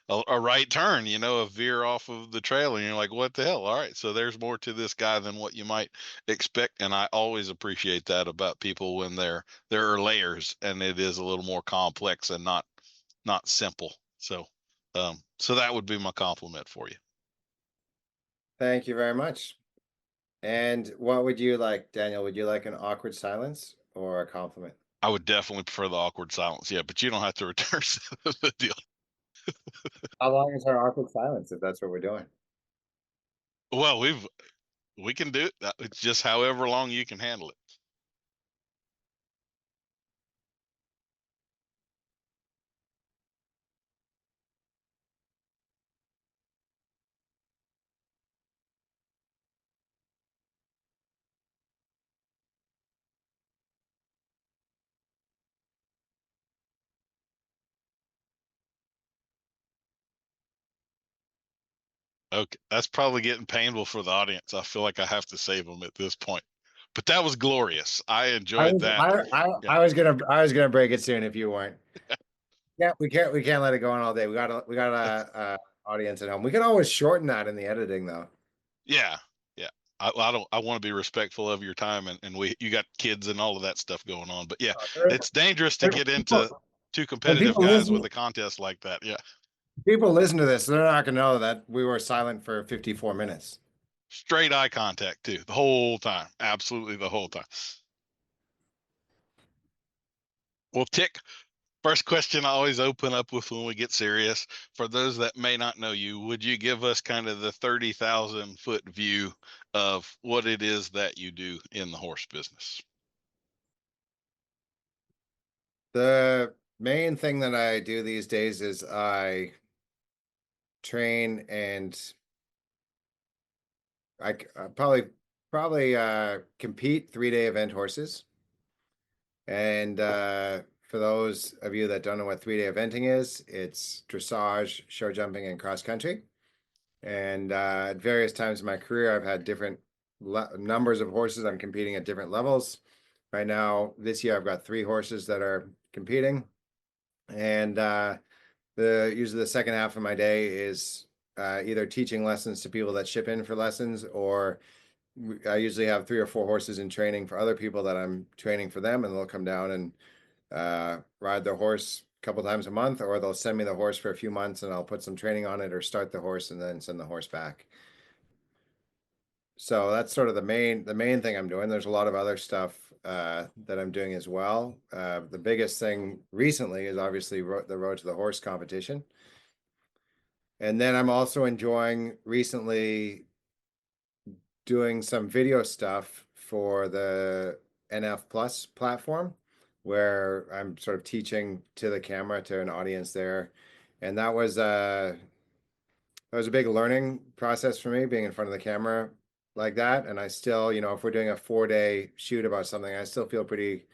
a right turn, a veer off of the trail, and you're like, what the hell? All right, so there's more to this guy than what you might expect, and I always appreciate that about people when there are layers and it is a little more complex and not simple. So that would be my compliment for you. Thank you very much. And what would you like, Daniel? Would you like an awkward silence or a compliment? I would definitely prefer the awkward silence. Yeah, but you don't have to return the deal. How long is our awkward silence if that's what we're doing? Well, we can do it. It's just however long you can handle it. Okay, that's probably getting painful for the audience. I feel like I have to save them at this point. But that was glorious. I I enjoyed was that. Yeah. I was gonna break it soon if you weren't. Yeah, we can't let it go on all day. We got a audience at home. We can always shorten that in the editing though. Yeah. Yeah. I want to be respectful of your time, and you got kids and all of that stuff going on. But yeah, There- it's dangerous to there- get into people, two when competitive people guys with listen a contest like that. Yeah. people listen to this, they're not gonna know that we were silent for 54 minutes. Straight eye contact too, the whole time. Absolutely the whole time. Well, Tick, first question I always open up with when we get serious. For those that may not know you, would you give us kind of the 30,000-foot view of what it is that you do in the horse business? The main thing that I do these days is I train and I probably compete 3-day event horses. And for those of you that don't know what 3-day eventing is, it's dressage, show jumping, and cross country. And at various times in my career, I've had different numbers of horses. I'm competing at different levels. Right now, this year, I've got 3 horses that are competing. And usually the second half of my day is either teaching lessons to people that ship in for lessons, or I usually have 3 or 4 horses in training for other people that I'm training for them, and they'll come down and ride their horse a couple times a month, or they'll send me the horse for a few months and I'll put some training on it or start the horse and then send the horse back. So that's sort of the main thing I'm doing. There's a lot of other stuff that I'm doing as well. The biggest thing recently is obviously the Road to the Horse competition. And then I'm also enjoying recently doing some video stuff for the NF Plus platform, where I'm sort of teaching to the camera to an audience there. And that was a big learning process for me, being in front of the camera like that. And I still, if we're doing a 4-day shoot about something, I still feel pretty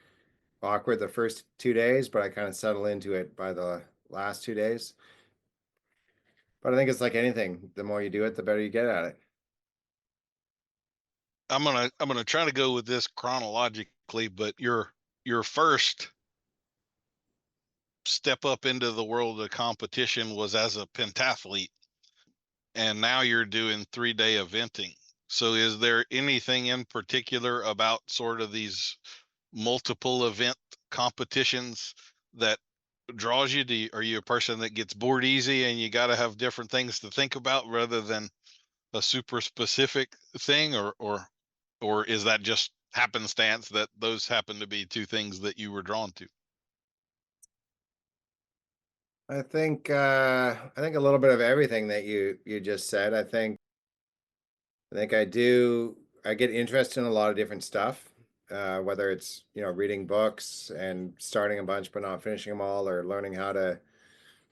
awkward the first 2 days, but I kind of settle into it by the last 2 days. But I think it's like anything, the more you do it, the better you get at it. I'm gonna try to go with this chronologically, but your first step up into the world of competition was as a pentathlete, and now you're doing 3-day eventing. So is there anything in particular about sort of these multiple event competitions that draws you? Are you a person that gets bored easy and you got to have different things to think about rather than a super specific thing, or is that just happenstance that those happen to be two things that you were drawn to? I think a little bit of everything that you just said. I think I get interested in a lot of different stuff. Whether it's, reading books and starting a bunch but not finishing them all, or learning how to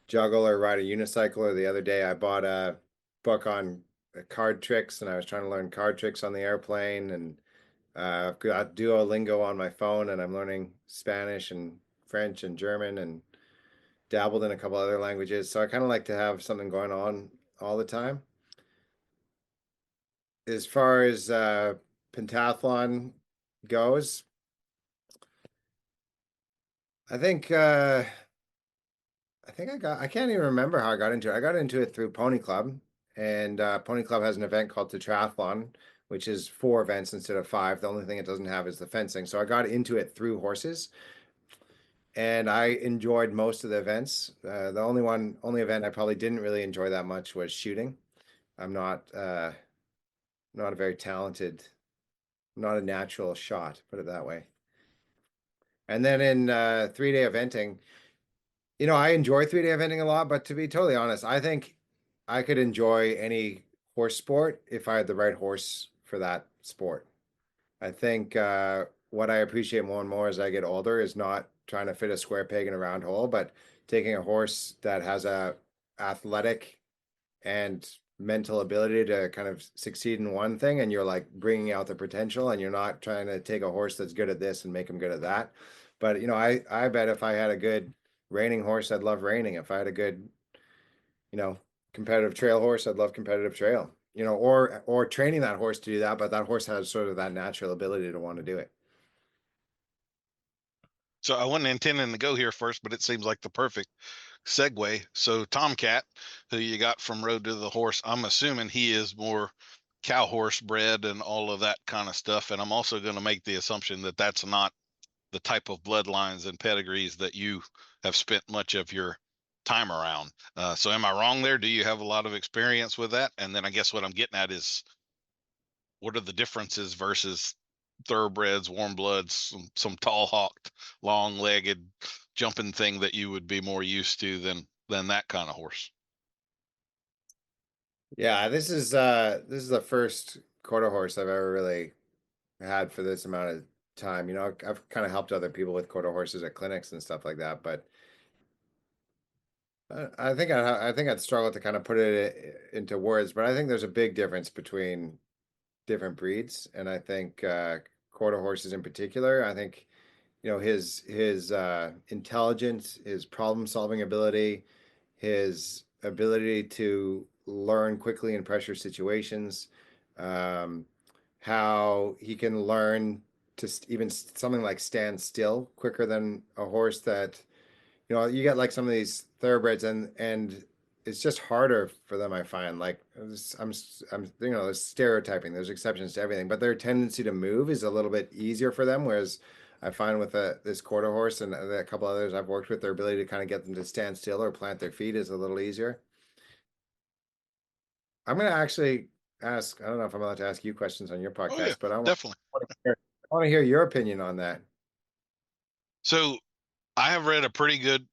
juggle or ride a unicycle. Or the other day I bought a book on card tricks, and I was trying to learn card tricks on the airplane. And I've got Duolingo on my phone, and I'm learning Spanish and French and German, and dabbled in a couple other languages. So I kind of like to have something going on all the time. As far as pentathlon goes, I think I can't even remember how I got into it. I got into it through Pony Club, and Pony Club has an event called Tetrathalon, which is 4 events instead of 5. The only thing it doesn't have is the fencing. So I got into it through horses, and I enjoyed most of the events. The only event I probably didn't really enjoy that much was shooting. I'm not a very talented, not a natural shot, put it that way. And then in 3-day eventing, I enjoy 3-day eventing a lot, but to be totally honest, I think I could enjoy any horse sport if I had the right horse for that sport. I think what I appreciate more and more as I get older is not trying to fit a square peg in a round hole, but taking a horse that has a athletic and mental ability to kind of succeed in one thing, and you're like bringing out the potential, and you're not trying to take a horse that's good at this and make him good at that. But I bet if I had a good reining horse, I'd love reining. If I had a good, you know, competitive trail horse, I'd love competitive trail. Or training that horse to do that, but that horse has sort of that natural ability to want to do it. So I wasn't intending to go here first, but it seems like the perfect segue. So Tomcat, who you got from Road to the Horse, I'm assuming he is more cow horse bred and all of that kind of stuff. And I'm also going to make the assumption that that's not the type of bloodlines and pedigrees that you have spent much of your time around. So am I wrong there? Do you have a lot of experience with that? And then I guess what I'm getting at is, what are the differences versus thoroughbreds, warm bloods, some tall hawked, long legged jumping thing that you would be more used to than that kind of horse? Yeah, this is the first quarter horse I've ever really had for this amount of time. I've kind of helped other people with quarter horses at clinics and stuff like that, but I think I'd struggle to kind of put it into words. But I think there's a big difference between different breeds, and I think quarter horses in particular. I think his intelligence, his problem solving ability, his ability to learn quickly in pressure situations, um, how he can learn to even something like stand still quicker than a horse that you get like some of these thoroughbreds, and it's just harder for them. I find like I'm there's stereotyping. There's exceptions to everything, but their tendency to move is a little bit easier for them. Whereas I find with this quarter horse and a couple others I've worked with, their ability to kind of get them to stand still or plant their feet is a little easier. I'm gonna actually ask. I don't know if I'm allowed to ask you questions on your Oh yeah, podcast, but definitely. I want to hear your opinion on that. So I have read a pretty good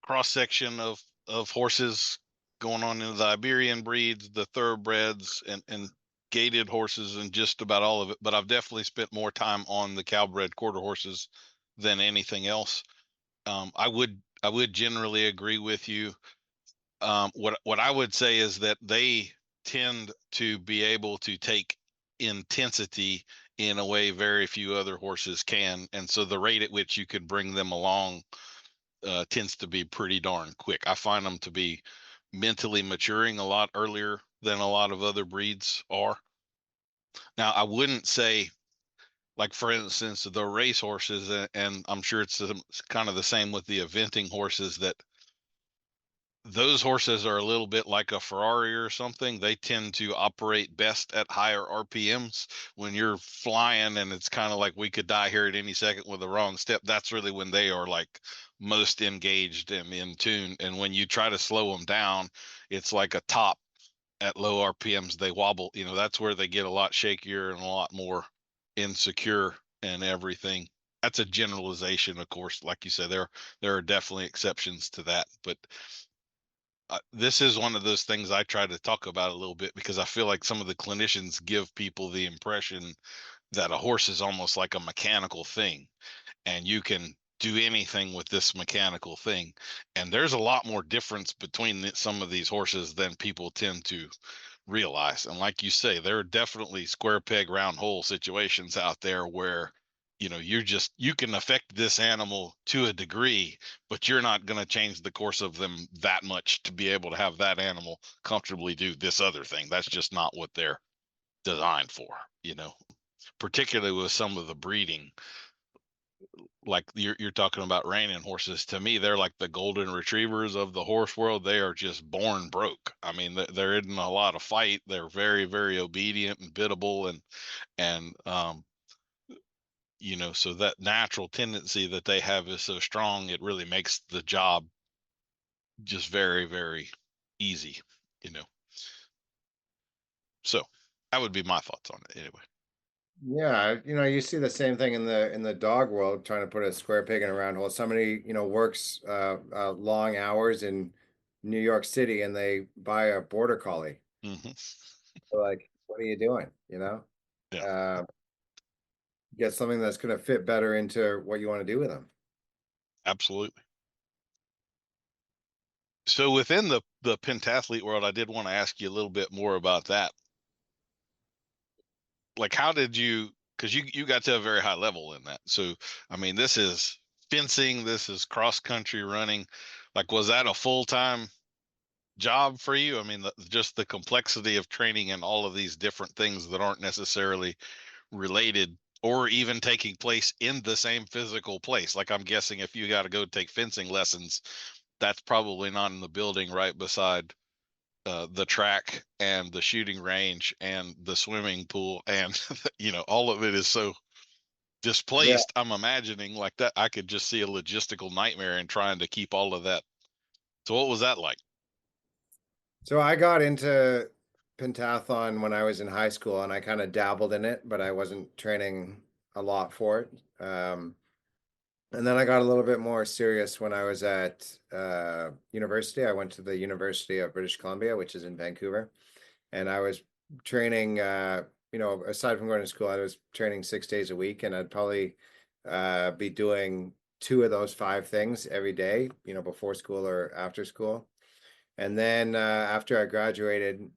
cross section of horses going on into the Iberian breeds, the thoroughbreds, and gaited horses, and just about all of it. But I've definitely spent more time on the cowbred quarter horses than anything else. I would generally agree with you. What I would say is that they tend to be able to take intensity in a way very few other horses can, and so the rate at which you could bring them along tends to be pretty darn quick. I find them to be mentally maturing a lot earlier than a lot of other breeds are. Now, I wouldn't say, like for instance, the race horses, and I'm sure it's kind of the same with the eventing horses, that those horses are a little bit like a Ferrari or something. They tend to operate best at higher RPMs. When you're flying and it's kind of like we could die here at any second with a wrong step, that's really when they are like most engaged and in tune. And when you try to slow them down, it's like a top at low RPMs, they wobble. That's where they get a lot shakier and a lot more insecure and everything. That's a generalization, of course. Like you said, there are definitely exceptions to that, but this is one of those things I try to talk about a little bit, because I feel like some of the clinicians give people the impression that a horse is almost like a mechanical thing, and you can do anything with this mechanical thing. And there's a lot more difference between some of these horses than people tend to realize. And like you say, there are definitely square peg round hole situations out there where you can affect this animal to a degree, but you're not going to change the course of them that much to be able to have that animal comfortably do this other thing. That's just not what they're designed for, particularly with some of the breeding. Like you're talking about reining horses. To me, they're like the golden retrievers of the horse world. They are just born broke. I mean, there isn't a lot of fight. They're very, very obedient and biddable, and so that natural tendency that they have is so strong, it really makes the job just very, very easy, you know. So that would be my thoughts on it anyway. Yeah, you see the same thing in the dog world, trying to put a square peg in a round hole. Somebody, works long hours in New York City and they buy a border collie. Hmm. They're like, what are you doing? Yeah, Uh, get something that's going to fit better into what you want to do with them. absolutely. So within the pentathlete world, I did want to ask you a little bit more about that. Like, how did you, because you got to a very high level in that. So I mean, this is fencing, this is cross country running. Like, was that a full-time job for you? I mean, just the complexity of training and all of these different things that aren't necessarily related or even taking place in the same physical place. Like, I'm guessing if you got to go take fencing lessons, that's probably not in the building right beside the track and the shooting range and the swimming pool, and all of it is so Yeah. displaced. I'm imagining like that I could just see a logistical nightmare in trying to keep all of that. So what was that like? So I got into pentathlon when I was in high school and I kind of dabbled in it, but I wasn't training a lot for it. And then I got a little bit more serious when I was at university. I went to the University of British Columbia, which is in Vancouver, and I was training. Aside from going to school, I was training 6 days a week, and I'd probably be doing two of those five things every day. Before school or after school. And then after I graduated,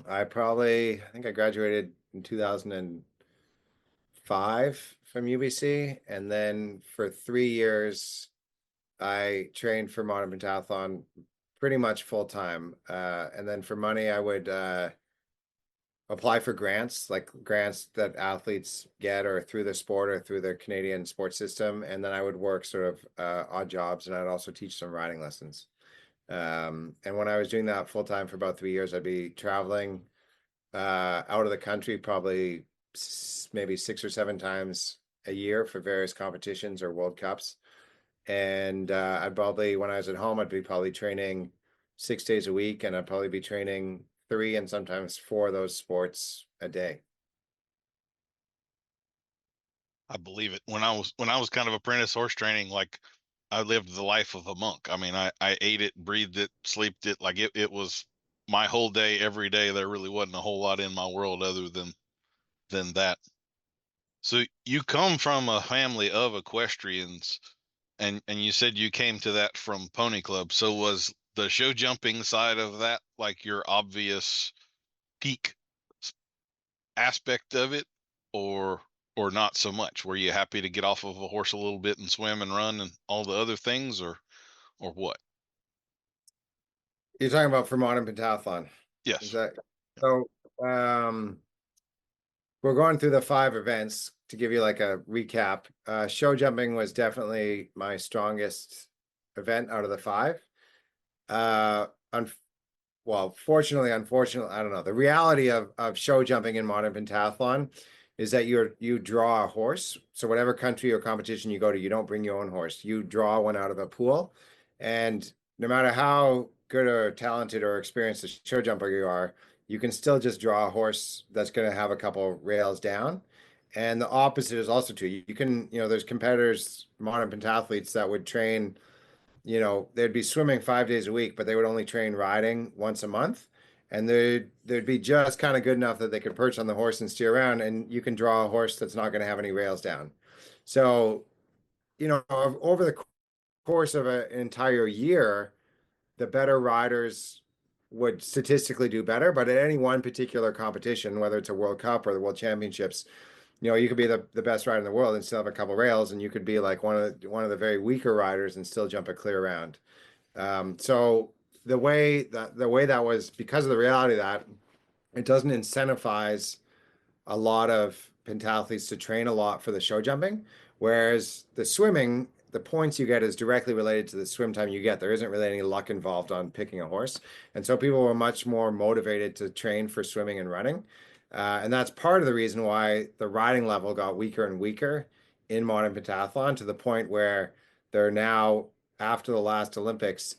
I think I graduated in 2005 from UBC, and then for 3 years I trained for Modern Pentathlon pretty much full time. And then for money, I would apply for grants, like grants that athletes get or through the sport or through the Canadian sports system. And then I would work sort of odd jobs, and I'd also teach some riding lessons. And when I was doing that full time for about 3 years, I'd be traveling out of the country probably maybe 6 or 7 times a year for various competitions or World Cups. And I'd probably, when I was at home, I'd be probably training 6 days a week, and I'd probably be training three and sometimes four of those sports a day. I believe it. When I was kind of apprentice horse training, like, I lived the life of a monk. I mean, I ate it, breathed it, slept it. Like, it was my whole day, every day. There really wasn't a whole lot in my world other than that. So you come from a family of equestrians, and you said you came to that from Pony Club. So was the show jumping side of that like your obvious peak aspect of it, or not so much? Were you happy to get off of a horse a little bit and swim and run and all the other things, or what? You're talking about for Modern Pentathlon. Is Yes. that so? We're going through the five events to give you like a recap. Show jumping was definitely my strongest event out of the five. Un well, fortunately, unfortunately, I don't know. The reality of show jumping in modern pentathlon is that you draw a horse. So whatever country or competition you go to, you don't bring your own horse. You draw one out of a pool, and no matter how good or talented or experienced a show jumper you are, you can still just draw a horse that's going to have a couple rails down. And the opposite is also true. You can, there's competitors, modern pentathletes that would train, they'd be swimming 5 days a week, but they would only train riding once a month. And they'd be just kind of good enough that they could perch on the horse and steer around, and you can draw a horse that's not going to have any rails down. So, over the course of an entire year, the better riders would statistically do better. But at any one particular competition, whether it's a World Cup or the World Championships, you could be the best rider in the world and still have a couple rails, and you could be like one of the very weaker riders and still jump a clear round. So the way that was, because of the reality that it doesn't incentivize a lot of pentathletes to train a lot for the show jumping, whereas the swimming, the points you get is directly related to the swim time you get. There isn't really any luck involved on picking a horse. And so people were much more motivated to train for swimming and running. And that's part of the reason why the riding level got weaker and weaker in modern pentathlon, to the point where they're now, after the last Olympics,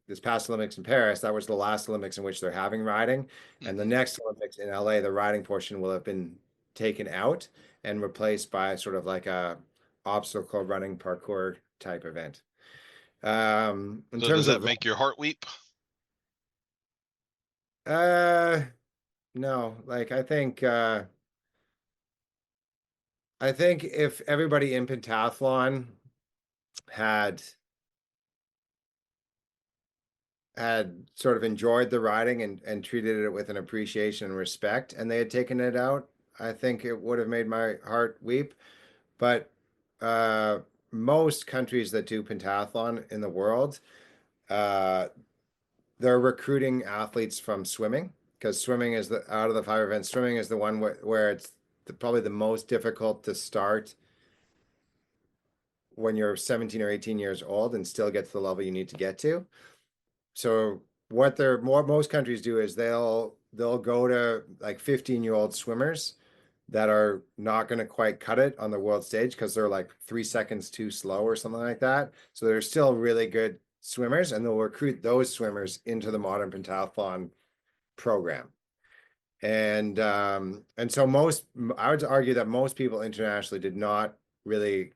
this past Olympics in Paris, that was the last Olympics in which they're having riding. And the next Olympics in LA, the riding portion will have been taken out and replaced by sort of like a obstacle running parkour type event. In So does terms that of make your heart weep? uh no, like I think if everybody in pentathlon had sort of enjoyed the riding and treated it with an appreciation and respect, and they had taken it out, I think it would have made my heart weep. But uh, most countries that do pentathlon in the world, uh, they're recruiting athletes from swimming, because swimming is out of the five events, swimming is the one where it's probably the most difficult to start when you're 17 or 18 years old and still get to the level you need to get to. So what most countries do is they'll go to like 15-year-old swimmers that are not going to quite cut it on the world stage because they're like 3 seconds too slow or something like that. So they're still really good swimmers, and they'll recruit those swimmers into the modern pentathlon program. And so I would argue that most people internationally did not really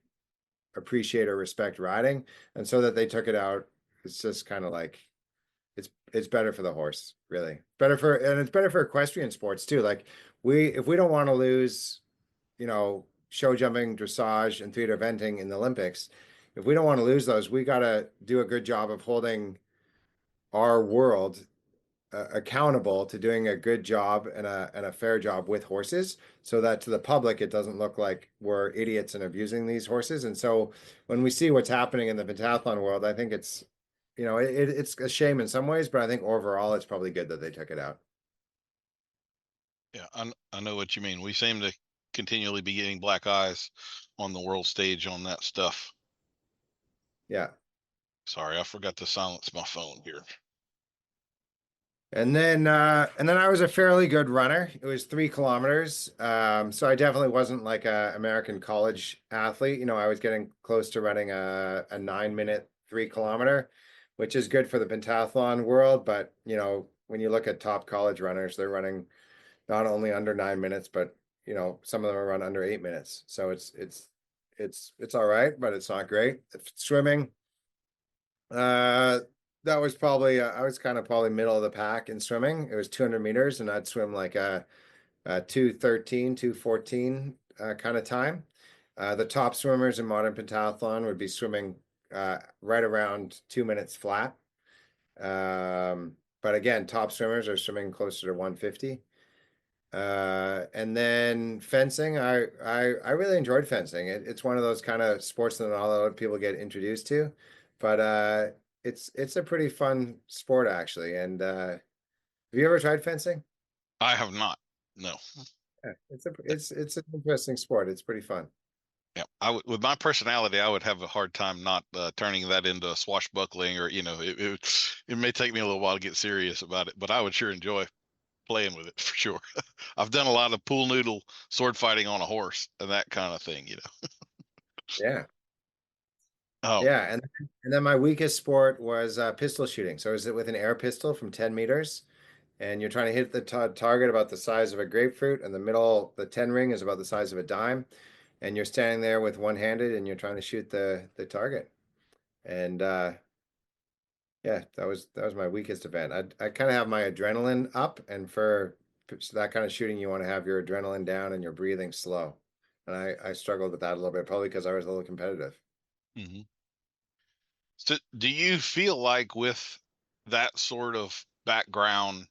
appreciate or respect riding, and so that they took it out. It's just kind of like it's better for the horse, really. It's better for equestrian sports too. Like, if we don't want to lose, show jumping, dressage, and theater eventing in the Olympics, if we don't want to lose those, we got to do a good job of holding our world accountable to doing a good job and a fair job with horses, so that to the public it doesn't look like we're idiots and abusing these horses. And so when we see what's happening in the pentathlon world, I think it's a shame in some ways, but I think overall it's probably good that they took it out. Yeah, I know what you mean. We seem to continually be getting black eyes on the world stage on that stuff. Yeah. Sorry, I forgot to silence my phone here. And then I was a fairly good runner. It was 3 kilometers. So I definitely wasn't like a American college athlete. I was getting close to running a 9-minute 3 kilometer, which is good for the pentathlon world. But when you look at top college runners, they're running not only under 9 minutes, but some of them run under 8 minutes. So it's all right, but it's not great. Swimming, uh, that was probably I was kind of probably middle of the pack in swimming. It was 200 meters, and I'd swim like a 2:13, 2:14 kind of time. The top swimmers in modern pentathlon would be swimming right around 2 minutes flat. But again, top swimmers are swimming closer to 150. And then fencing, I really enjoyed fencing. It's one of those kind of sports that not a lot of people get introduced to, but it's a pretty fun sport actually. And have you ever tried fencing? I have not. No. Yeah, it's an interesting sport. It's pretty fun. Yeah, with my personality, I would have a hard time not turning that into swashbuckling, or it may take me a little while to get serious about it, but I would sure enjoy playing with it for sure. I've done a lot of pool noodle sword fighting on a horse and that kind of thing, Yeah. Oh, Yeah, and then my weakest sport was pistol shooting. So is it with an air pistol from 10 meters, and you're trying to hit the target about the size of a grapefruit, and the middle, the 10 ring is about the size of a dime, and you're standing there with one handed, and you're trying to shoot the target. And yeah, that was my weakest event. I kind of have my adrenaline up, and for that kind of shooting, you want to have your adrenaline down and your breathing slow. And I struggled with that a little bit, probably because I was a little competitive. hmm. So do you feel like with that sort of background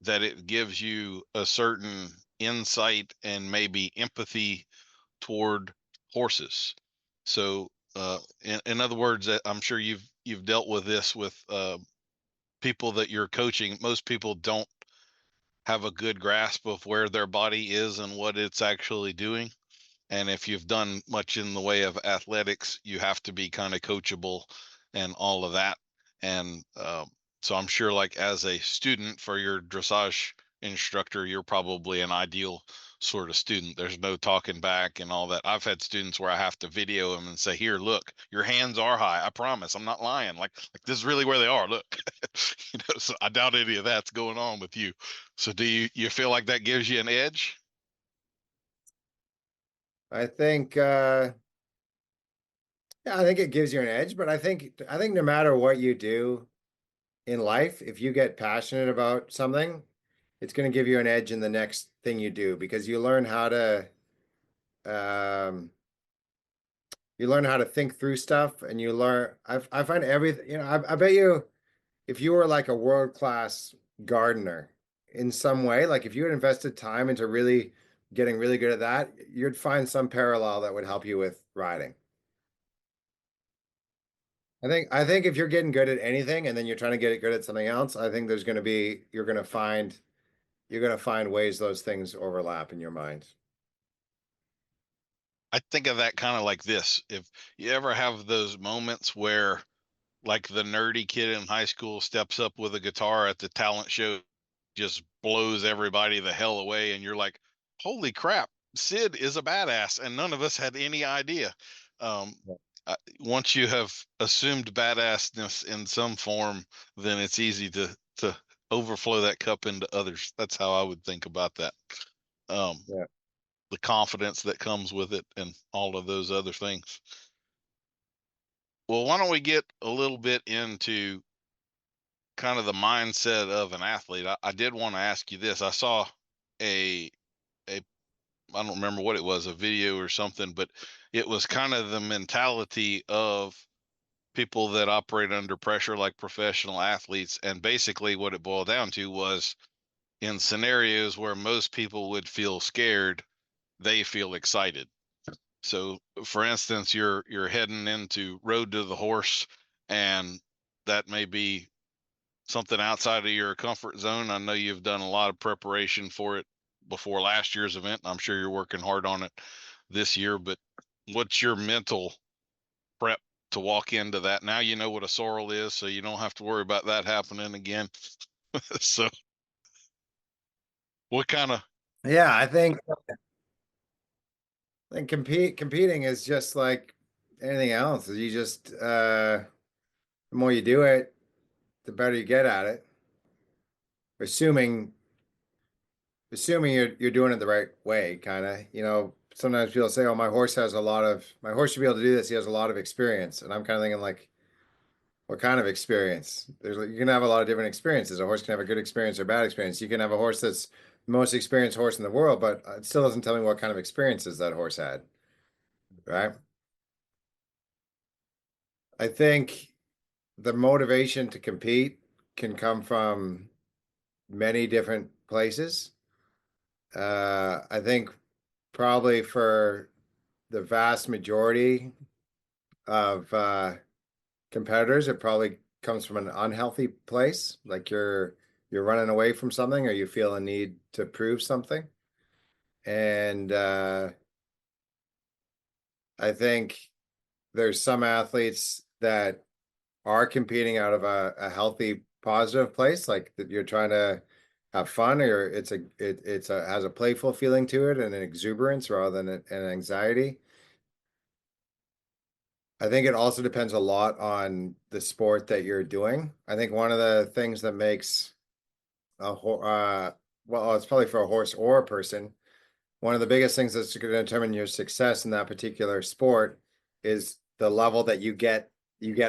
that it gives you a certain insight and maybe empathy toward horses? So, in other words, I'm sure you've dealt with this with people that you're coaching. Most people don't have a good grasp of where their body is and what it's actually doing. And if you've done much in the way of athletics, you have to be kind of coachable and all of that. And so I'm sure, like as a student for your dressage instructor, you're probably an ideal sort of student. There's no talking back and all that. I've had students where I have to video them and say, "Here, look, your hands are high. I promise, I'm not lying. Like this is really where they are. Look." So I doubt any of that's going on with you. So do you feel like that gives you an edge? I think yeah, I think it gives you an edge, but I think no matter what you do in life, if you get passionate about something, it's going to give you an edge in the next thing you do because um you learn how to think through stuff and I find everything, I bet you if you were like a world-class gardener in some way, like if you had invested time into really getting really good at that, you'd find some parallel that would help you with riding. I think if you're getting good at anything and then you're trying to get it good at something else, I think there's going to be you're going to find ways those things overlap in your mind. I think of that kind of like this. If you ever have those moments where, like, the nerdy kid in high school steps up with a guitar at the talent show, just blows everybody the hell away, and you're like, holy crap, Sid is a badass. And none of us had any idea. Um, Once you have assumed badassness in some form, then it's easy to overflow that cup into others. That's how I would think about that. Um, Yeah. the confidence that comes with it and all of those other things. Well, why don't we get a little bit into kind of the mindset of an athlete? I did want to ask you this. I saw a a I don't remember what it was, a video or something, but it was kind of the mentality of people that operate under pressure like professional athletes. And basically what it boiled down to was, in scenarios where most people would feel scared, they feel excited. So, for instance, you're heading into Road to the Horse, and that may be something outside of your comfort zone. I know you've done a lot of preparation for it before last year's event. I'm sure you're working hard on it this year, but what's your mental prep to walk into that? Now you know what a sorrel is, so you don't have to worry about that happening again. So, what kind of Yeah, I think competing is just like anything else. You just the more you do it, the better you get at it. Assuming assuming you're doing it the right way, kind of. Sometimes people say, "Oh, my horse should be able to do this. He has a lot of experience," and I'm kind of thinking like, what kind of experience? You can have a lot of different experiences. A horse can have a good experience or bad experience. You can have a horse that's the most experienced horse in the world, but it still doesn't tell me what kind of experiences that horse had, right? I think the motivation to compete can come from many different places. I think probably for the vast majority of competitors, it probably comes from an unhealthy place, like you're running away from something or you feel a need to prove something. And I think there's some athletes that are competing out of a healthy, positive place, like that you're trying to have fun, or it's a has a playful feeling to it and an exuberance rather than an anxiety. I think it also depends a lot on the sport that you're doing. I think one of the things that makes a well, it's probably for a horse or a person. One of the biggest things that's going to determine your success in that particular sport is the level that you get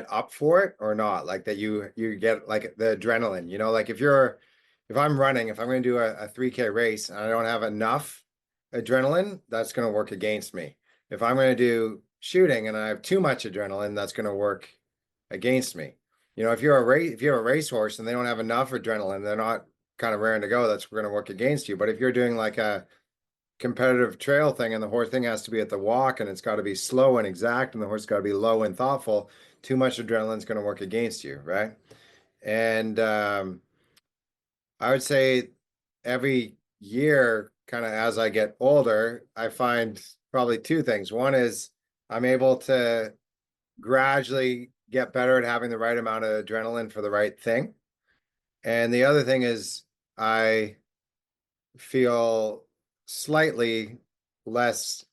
up for it or not. Like that you get like the adrenaline. Like if I'm running, if I'm going to do a 3K race and I don't have enough adrenaline, that's going to work against me. If I'm going to do shooting and I have too much adrenaline, that's going to work against me. If you're a racehorse and they don't have enough adrenaline, they're not kind of raring to go, that's going to work against you. But if you're doing like a competitive trail thing and the horse thing has to be at the walk and it's got to be slow and exact and the horse got to be low and thoughtful, too much adrenaline is going to work against you, right? And I would say every year, kind of as I get older, I find probably two things. One is I'm able to gradually get better at having the right amount of adrenaline for the right thing. And the other thing is I feel slightly less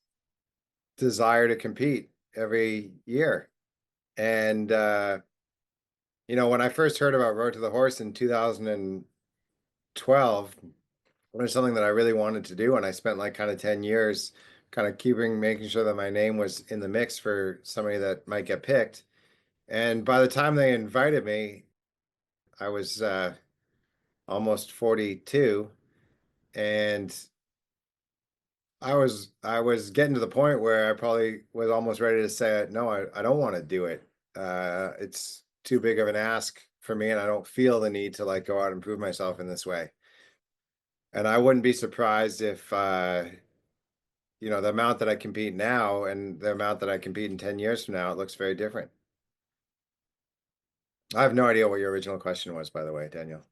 desire to compete every year. And when I first heard about Road to the Horse in 2012, it was something that I really wanted to do, and I spent like kind of 10 years kind of making sure that my name was in the mix for somebody that might get picked. And by the time they invited me, I was almost 42, and I was getting to the point where I probably was almost ready to say, no, I don't want to do it. It's too big of an ask for me, and I don't feel the need to like go out and prove myself in this way. And I wouldn't be surprised if the amount that I compete now and the amount that I compete in 10 years from now, it looks very different. I have no idea what your original question was, by the way, Daniel.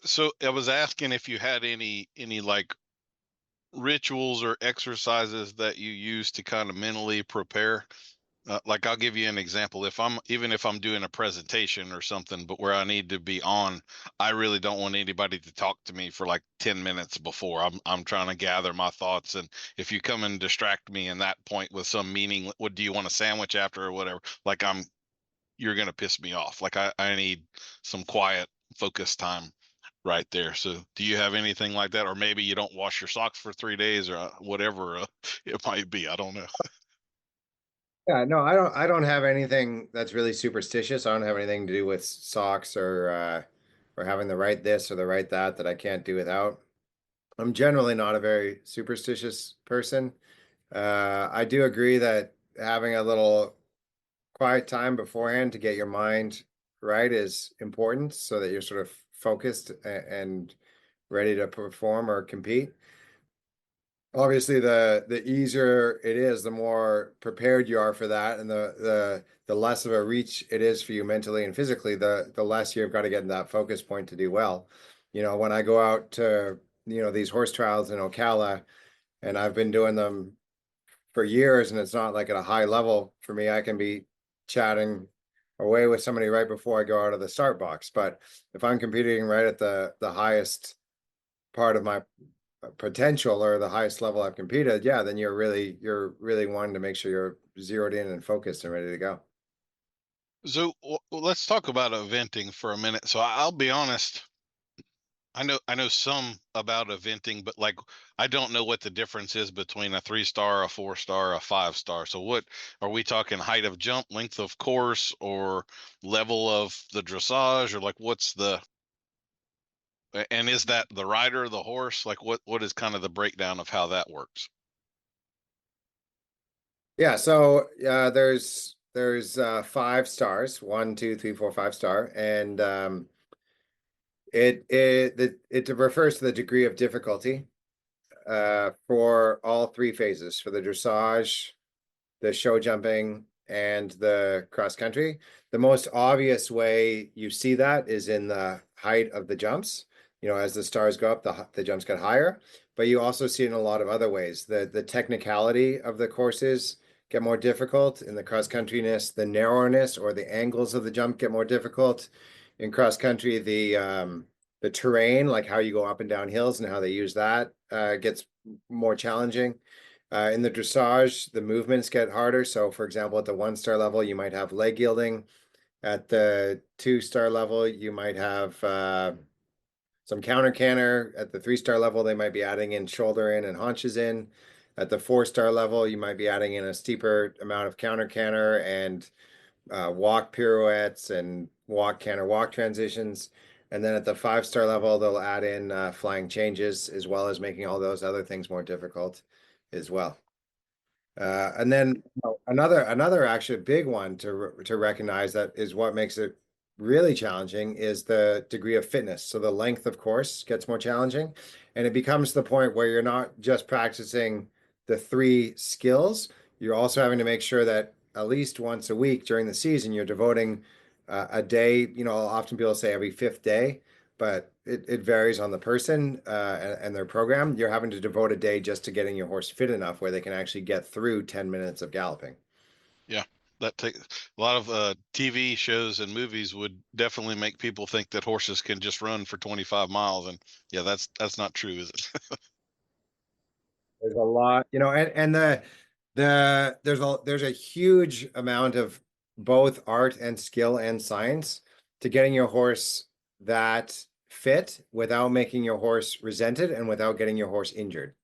So I was asking if you had any like rituals or exercises that you use to kind of mentally prepare. Like I'll give you an example. If I'm doing a presentation or something, but where I need to be on, I really don't want anybody to talk to me for like 10 minutes before. I'm trying to gather my thoughts, and if you come and distract me in that point with some meaning, what do you want a sandwich after or whatever? Like you're gonna piss me off. Like I need some quiet, focus time right there. So do you have anything like that? Or maybe you don't wash your socks for 3 days or whatever it might be. I don't know. Yeah, no, I don't have anything that's really superstitious. I don't have anything to do with socks or having the right this or the right that I can't do without. I'm generally not a very superstitious person. I do agree that having a little quiet time beforehand to get your mind right is important so that you're sort of focused and ready to perform or compete. Obviously, the easier it is, the more prepared you are for that, and the less of a reach it is for you mentally and physically, the less you've got to get in that focus point to do well. When I go out to these horse trials in Ocala, and I've been doing them for years, and it's not like at a high level for me. I can be chatting away with somebody right before I go out of the start box. But if I'm competing right at the highest part of my potential or the highest level I've competed, yeah, then you're really wanting to make sure you're zeroed in and focused and ready to go. So let's talk about eventing for a minute. So I'll be honest, I know some about eventing, but like I don't know what the difference is between a 3-star, a 4-star, a 5-star. So what are we talking, height of jump, length of course, or level of the dressage, or like what's and is that the rider, the horse? Like what is kind of the breakdown of how that works? Yeah, so there's 5 stars, 1, 2, 3, 4, 5 star, and it refers to the degree of difficulty for all three phases, for the dressage, the show jumping, and the cross country. The most obvious way you see that is in the height of the jumps. As the stars go up, the jumps get higher. But you also see it in a lot of other ways. The technicality of the courses get more difficult. In the cross countryness, the narrowness or the angles of the jump get more difficult. In cross country, the terrain, like how you go up and down hills and how they use that, gets more challenging. In the dressage, the movements get harder. So, for example, at the 1-star level, you might have leg yielding. At the 2-star level, you might have some counter canter. At the 3-star level, they might be adding in shoulder in and haunches in. At the 4-star level, you might be adding in a steeper amount of counter canter and walk pirouettes and walk canter walk transitions. And then at the 5-star level, they'll add in flying changes as well as making all those other things more difficult as well. And then another actually big one to recognize that is what makes it really challenging is the degree of fitness. So the length of course gets more challenging, and it becomes the point where you're not just practicing the 3 skills, you're also having to make sure that at least once a week during the season you're devoting a day. Often people say every 5th day, but it varies on the person and their program. You're having to devote a day just to getting your horse fit enough where they can actually get through 10 minutes of galloping. Yeah, that takes a lot of TV shows and movies would definitely make people think that horses can just run for 25 miles, and yeah, that's not true, is it? There's a lot, and there's a huge amount of both art and skill and science to getting your horse that fit without making your horse resented and without getting your horse injured.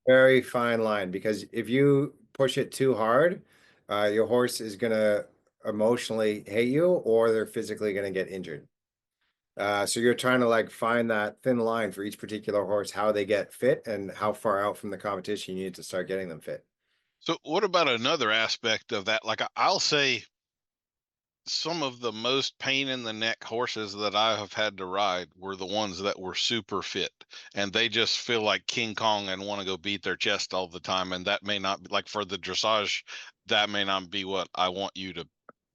Very fine line, because if you push it too hard, your horse is gonna emotionally hate you or they're physically gonna get injured. So you're trying to like find that thin line for each particular horse, how they get fit and how far out from the competition you need to start getting them fit. So what about another aspect of that? Like I'll say some of the most pain in the neck horses that I have had to ride were the ones that were super fit, and they just feel like King Kong and want to go beat their chest all the time. And that may not be like for the dressage, that may not be what I want you to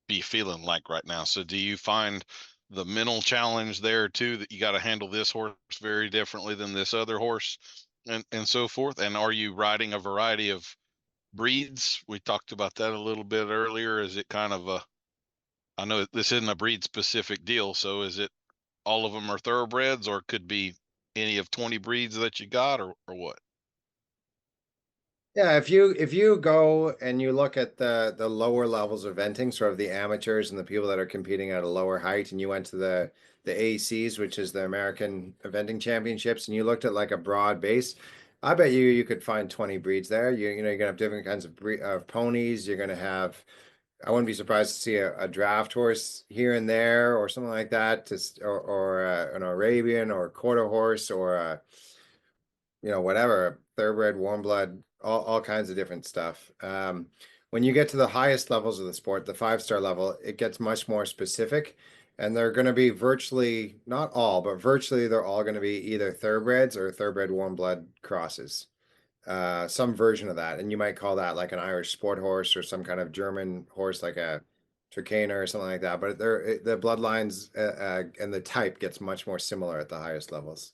be feeling like right now. So do you find the mental challenge there too, that you got to handle this horse very differently than this other horse and so forth? And are you riding a variety of breeds? We talked about that a little bit earlier. Is it kind of a, I know this isn't a breed specific deal, so is it all of them are thoroughbreds, or could be any of 20 breeds that you got, or what? Yeah, if you go and you look at the lower levels of eventing, sort of the amateurs and the people that are competing at a lower height, and you went to the AECs, which is the American Eventing Championships, and you looked at like a broad base, I bet you could find 20 breeds there. You're gonna have different kinds of ponies. You're gonna have, I wouldn't be surprised to see a draft horse here and there or something like that, or an Arabian or a quarter horse or a whatever, thoroughbred, warm blood, all kinds of different stuff. When you get to the highest levels of the sport, the 5-star level, it gets much more specific. And they're going to be virtually, not all, but virtually they're all going to be either thoroughbreds or thoroughbred warm blood crosses. Some version of that. And you might call that like an Irish sport horse or some kind of German horse like a Trakehner or something like that. But the bloodlines and the type gets much more similar at the highest levels.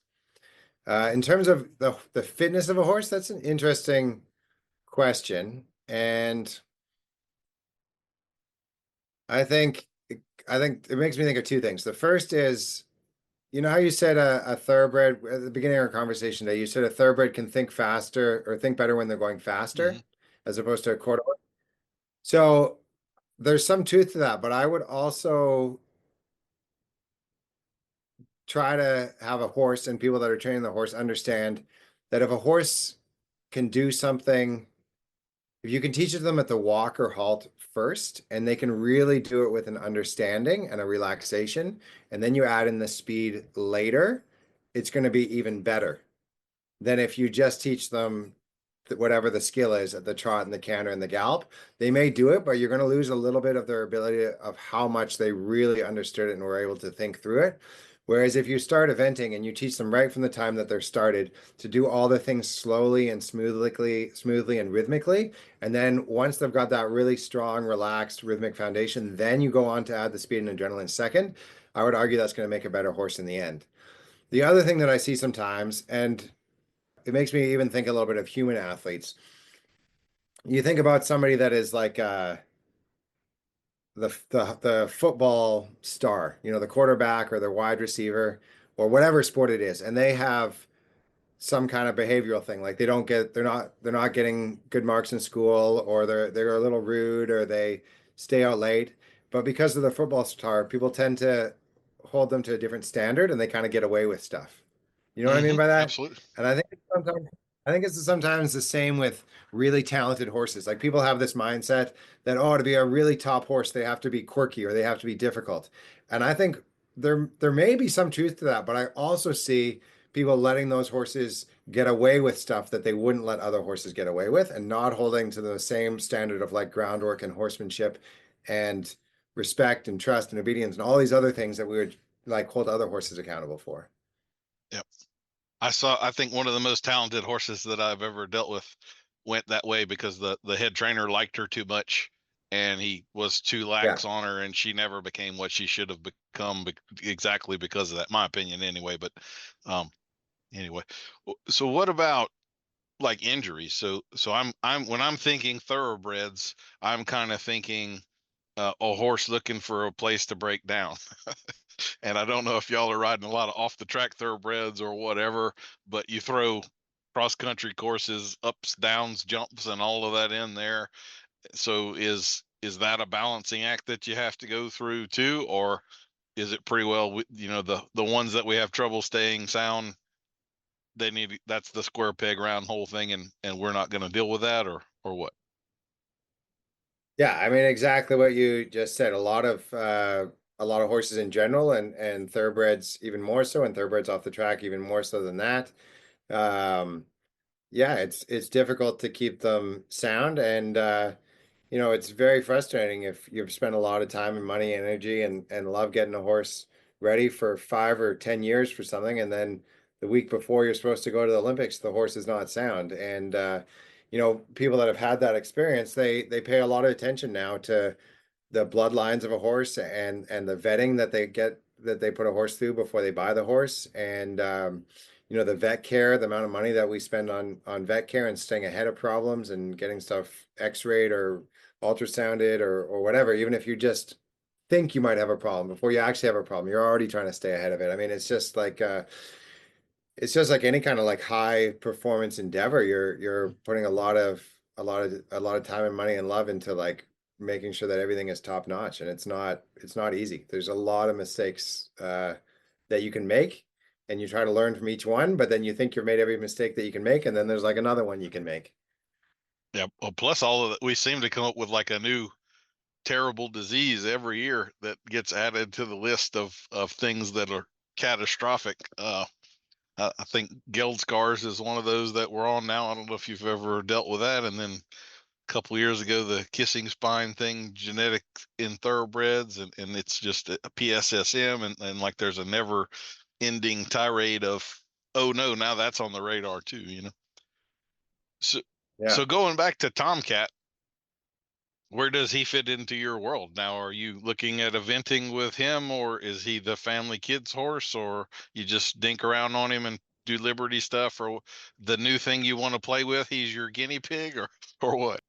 In terms of the fitness of a horse, that's an interesting question, and I think I think it makes me think of two things. The first is, how you said a thoroughbred at the beginning of our conversation today, you said a thoroughbred can think faster or think better when they're going faster Hmm. as opposed to a quarter horse. So there's some truth to that, but I would also try to have a horse and people that are training the horse understand that if a horse can do something, if you can teach it them at the walk or halt first, and they can really do it with an understanding and a relaxation, and then you add in the speed later, it's going to be even better than if you just teach them whatever the skill is at the trot and the canter and the gallop. They may do it, but you're going to lose a little bit of their ability of how much they really understood it and were able to think through it. Whereas if you start eventing and you teach them right from the time that they're started to do all the things slowly and smoothly and rhythmically, and then once they've got that really strong, relaxed, rhythmic foundation, then you go on to add the speed and adrenaline second. I would argue that's going to make a better horse in the end. The other thing that I see sometimes, and it makes me even think a little bit of human athletes. you think about somebody that is like the football star, you know, the quarterback or the wide receiver or whatever sport it is, and they have some kind of behavioral thing. Like they're not getting good marks in school, or they're a little rude, or they stay out late. But because of the football star, people tend to hold them to a different standard and they kind of get away with stuff. You know what I mean by that? Absolutely. And I think it's sometimes the same with really talented horses. Like people have this mindset that, oh, to be a really top horse, they have to be quirky or they have to be difficult. And I think there may be some truth to that, but I also see people letting those horses get away with stuff that they wouldn't let other horses get away with, and not holding to the same standard of like groundwork and horsemanship and respect and trust and obedience and all these other things that we would like hold other horses accountable for. Yep. I think one of the most talented horses that I've ever dealt with went that way because the head trainer liked her too much and he was too Yeah. lax on her, and she never became what she should have become exactly because of that, my opinion anyway. But um anyway, so what about like injuries? So I'm when I'm thinking thoroughbreds, I'm kind of thinking a horse looking for a place to break down. And I don't know if y'all are riding a lot of off the track thoroughbreds or whatever, but you throw cross country courses, ups, downs, jumps, and all of that in there. So is that a balancing act that you have to go through too, or is it pretty well, you know, the ones that we have trouble staying sound, they need, that's the square peg round hole thing, and we're not going to deal with that, or what? Yeah, I mean exactly what you just said. A lot of horses in general and thoroughbreds even more so, and thoroughbreds off the track even more so than that. Um, yeah, it's difficult to keep them sound, and you know, it's very frustrating if you've spent a lot of time and money, energy, and love getting a horse ready for 5 or 10 years for something, and then the week before you're supposed to go to the Olympics, the horse is not sound. And you know, people that have had that experience, they pay a lot of attention now to the bloodlines of a horse and the vetting that they get that they put a horse through before they buy the horse, and you know, the vet care, the amount of money that we spend on vet care and staying ahead of problems and getting stuff x-rayed or ultrasounded or whatever. Even if you just think you might have a problem before you actually have a problem, you're already trying to stay ahead of it. I mean, it's just like any kind of like high performance endeavor. You're putting a lot of time and money and love into like making sure that everything is top notch, and it's not easy. There's a lot of mistakes that you can make, and you try to learn from each one, but then you think you've made every mistake that you can make, and then there's like another one you can make. Yeah. Well, plus all of that, we seem to come up with like a new terrible disease every year that gets added to the list of things that are catastrophic. I think Geld scars is one of those that we're on now. I don't know if you've ever dealt with that. And then a couple of years ago, the kissing spine thing, genetic in thoroughbreds, and it's just a PSSM, and like there's a never ending tirade of, oh no, now that's on the radar too, you know? So, Yeah. so going back to Tomcat, where does he fit into your world now? Are you looking at eventing with him, or is he the family kid's horse, or you just dink around on him and do liberty stuff, or the new thing you want to play with, he's your guinea pig, or what?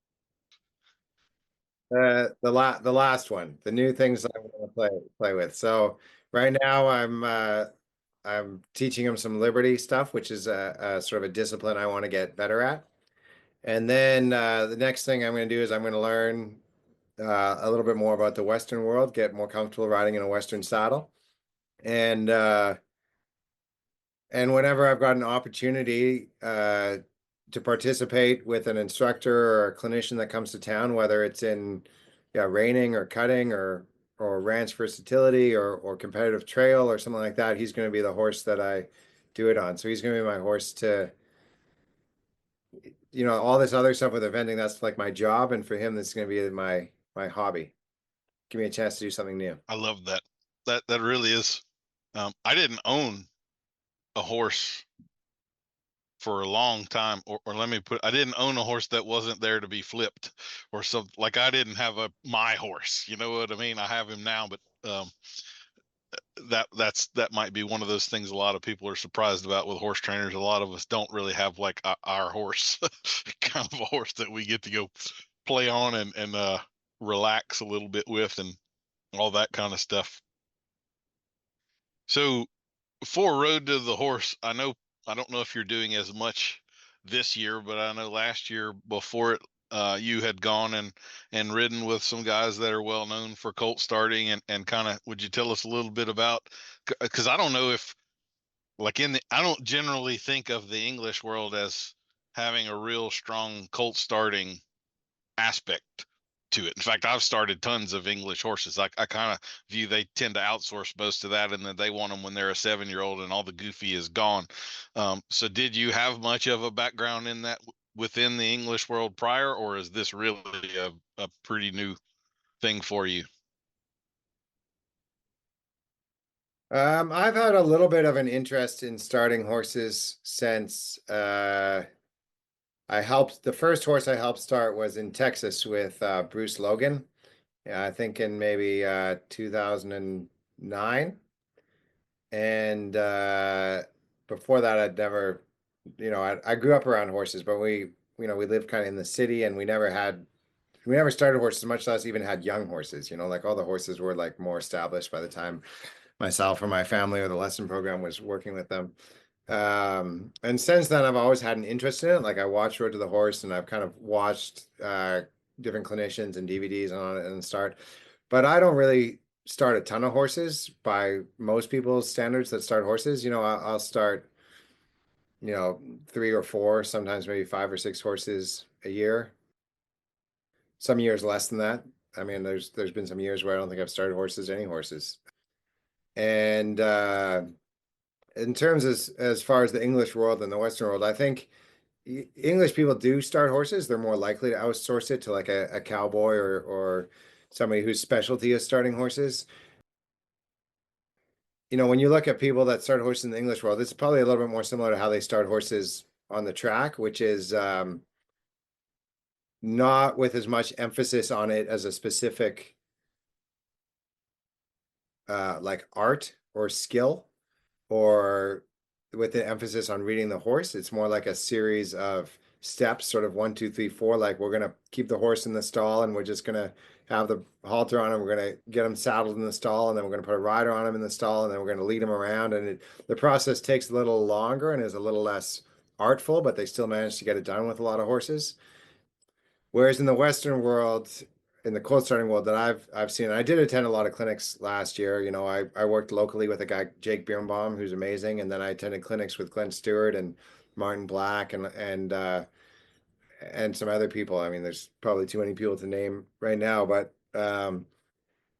The last one, the new things that I want to play with. So right now I'm teaching him some Liberty stuff, which is a sort of a discipline I want to get better at. And then the next thing I'm going to do is I'm going to learn a little bit more about the Western world, get more comfortable riding in a Western saddle, and and whenever I've got an opportunity to participate with an instructor or a clinician that comes to town, whether it's in yeah, reining or cutting or ranch versatility or competitive trail or something like that, he's going to be the horse that I do it on. So he's going to be my horse to, you know, all this other stuff with eventing, that's like my job, and for him, that's going to be my hobby. Give me a chance to do something new. I love that. That really is. I didn't own a horse for a long time, or let me put, I didn't own a horse that wasn't there to be flipped or something. Like I didn't have my horse, you know what I mean? I have him now, but that might be one of those things a lot of people are surprised about with horse trainers. A lot of us don't really have like our horse, kind of a horse that we get to go play on and relax a little bit with and all that kind of stuff. So for Road to the Horse, I don't know if you're doing as much this year, but I know last year before it, you had gone and ridden with some guys that are well known for colt starting and kind of, would you tell us a little bit about, because I don't know if like I don't generally think of the English world as having a real strong colt starting aspect to it. In fact, I've started tons of English horses. I kind of view they tend to outsource most of that, and then they want them when they're a 7-year-old and all the goofy is gone. So, did you have much of a background in that within the English world prior, or is this really a pretty new thing for you? I've had a little bit of an interest in starting horses since the first horse I helped start was in Texas with Bruce Logan. Yeah, I think in maybe 2009. And before that, I'd never, I grew up around horses, but we lived kind of in the city and we never started horses, much less even had young horses, like all the horses were like more established by the time myself or my family or the lesson program was working with them. And since then, I've always had an interest in it. Like I watched Road to the Horse, and I've kind of watched different clinicians and DVDs on it and start. But I don't really start a ton of horses by most people's standards that start horses. I'll start, 3 or 4, sometimes maybe 5 or 6 horses a year. Some years less than that. I mean, there's been some years where I don't think I've started any horses. And in terms as far as the English world and the Western world, I think English people do start horses. They're more likely to outsource it to like a cowboy or somebody whose specialty is starting horses. When you look at people that start horses in the English world, it's probably a little bit more similar to how they start horses on the track, which is not with as much emphasis on it as a specific like art or skill, or with the emphasis on reading the horse. It's more like a series of steps, sort of 1, 2, 3, 4. Like we're gonna keep the horse in the stall, and we're just gonna have the halter on him. We're gonna get him saddled in the stall, and then we're gonna put a rider on him in the stall, and then we're gonna lead him around. And the process takes a little longer and is a little less artful, but they still manage to get it done with a lot of horses. Whereas in the Western world, in the cold starting world that I've seen, I did attend a lot of clinics last year. I worked locally with a guy, Jake Birnbaum, who's amazing, and then I attended clinics with Glenn Stewart and Martin Black and some other people. I mean, there's probably too many people to name right now, but what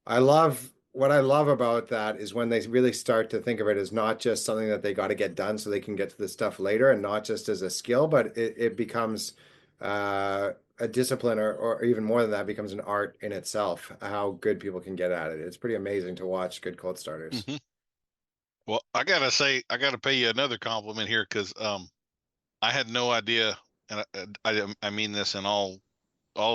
I love about that is when they really start to think of it as not just something that they got to get done so they can get to the stuff later, and not just as a skill, but it becomes a discipline, or even more than that, becomes an art in itself, how good people can get at it. It's pretty amazing to watch good cold starters. Hmm. Well, I gotta say, I gotta pay you another compliment here because I had no idea, and I mean this in all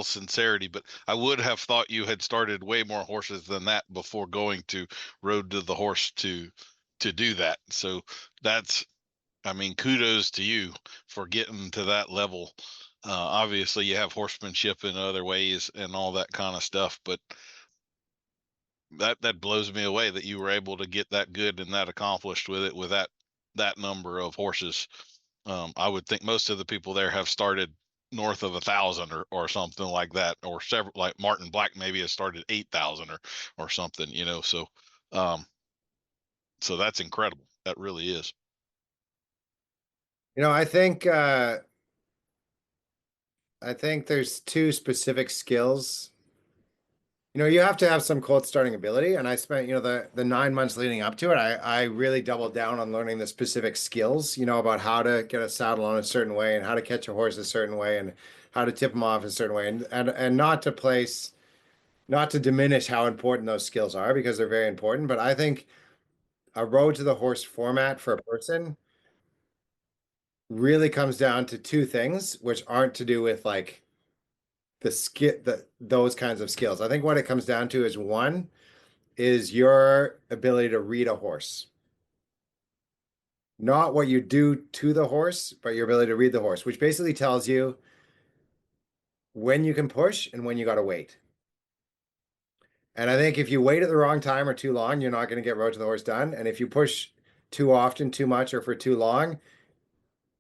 sincerity, but I would have thought you had started way more horses than that before going to Road to the Horse to do that. So that's, I mean, kudos to you for getting to that level. Obviously, you have horsemanship in other ways and all that kind of stuff, but that blows me away that you were able to get that good and that accomplished with it with that number of horses. I would think most of the people there have started north of 1,000 or something like that, or several, like Martin Black maybe has started 8,000 or something, um, so that's incredible. That really is. I think there's two specific skills. You have to have some cold starting ability, and I spent, the 9 months leading up to it, I really doubled down on learning the specific skills, about how to get a saddle on a certain way and how to catch a horse a certain way and how to tip them off a certain way, and not to diminish how important those skills are, because they're very important. But I think a road to the horse format for a person really comes down to two things, which aren't to do with like those kinds of skills. I think what it comes down to is, one, is your ability to read a horse. Not what you do to the horse, but your ability to read the horse, which basically tells you when you can push and when you got to wait. And I think if you wait at the wrong time or too long, you're not going to get road to the horse done. And if you push too often, too much, or for too long,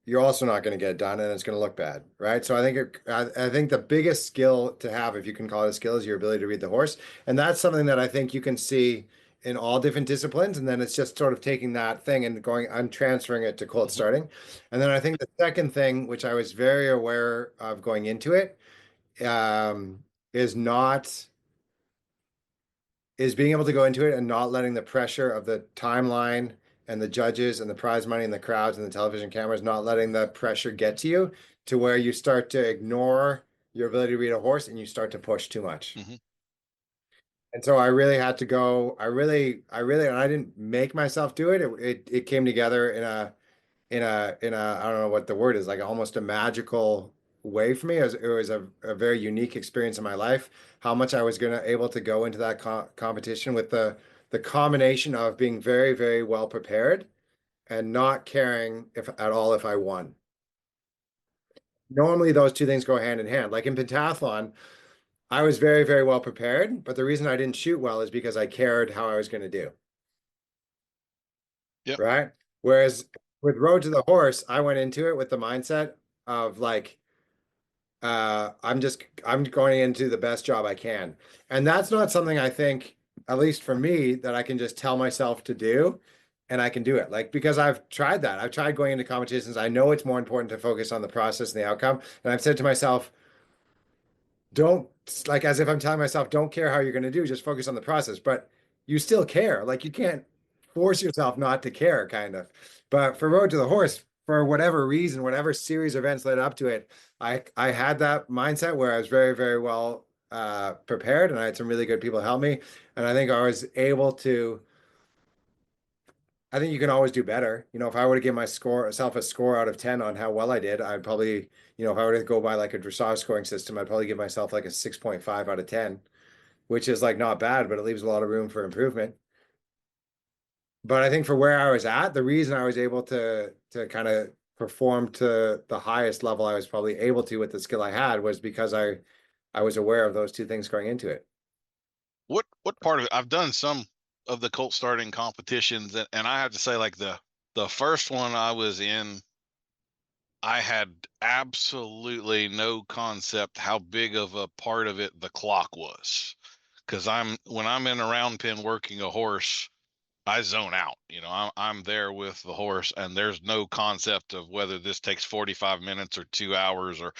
you're also not going to get it done, and it's going to look bad, right? So I think the biggest skill to have, if you can call it a skill, is your ability to read the horse, and that's something that I think you can see in all different disciplines. And then it's just sort of taking that thing and going and transferring it to colt Mhm. starting. And then I think the second thing, which I was very aware of going into it, um, is not is being able to go into it and not letting the pressure of the timeline and the judges and the prize money and the crowds and the television cameras, not letting the pressure get to you to where you start to ignore your ability to read a horse and you start to push too much. Mhm. And so I really had to go, and I didn't make myself do it. It came together I don't know what the word is, like almost a magical way for me. It was a very unique experience in my life. How much I was gonna able to go into that competition with the combination of being very, very well prepared and not caring if at all if I won. Normally those two things go hand in hand. Like in pentathlon, I was very, very well prepared, but the reason I didn't shoot well is because I cared how I was going to do, Yep. right? Whereas with Road to the Horse, I went into it with the mindset of like, I'm going into the best job I can. And that's not something I think, at least for me, that I can just tell myself to do and I can do it. Like because I've tried that. I've tried going into competitions. I know it's more important to focus on the process and the outcome. And I've said to myself, don't like as if I'm telling myself, don't care how you're going to do, just focus on the process. But you still care. Like you can't force yourself not to care, kind of. But for Road to the Horse, for whatever reason, whatever series of events led up to it, I had that mindset where I was very, very well prepared, and I had some really good people help me. And I think I was able to. I think you can always do better. You know, if I were to give myself a score out of 10 on how well I did, I'd probably, if I were to go by like a dressage scoring system, I'd probably give myself like a 6.5 out of 10, which is like not bad, but it leaves a lot of room for improvement. But I think for where I was at, the reason I was able to kind of perform to the highest level I was probably able to with the skill I had was because I was aware of those two things going into it. What part of it? I've done some of the colt starting competitions, and I have to say, like the first one I was in, I had absolutely no concept how big of a part of it the clock was. Because when I'm in a round pen working a horse, I zone out. I'm there with the horse, and there's no concept of whether this takes 45 minutes or 2 hours, or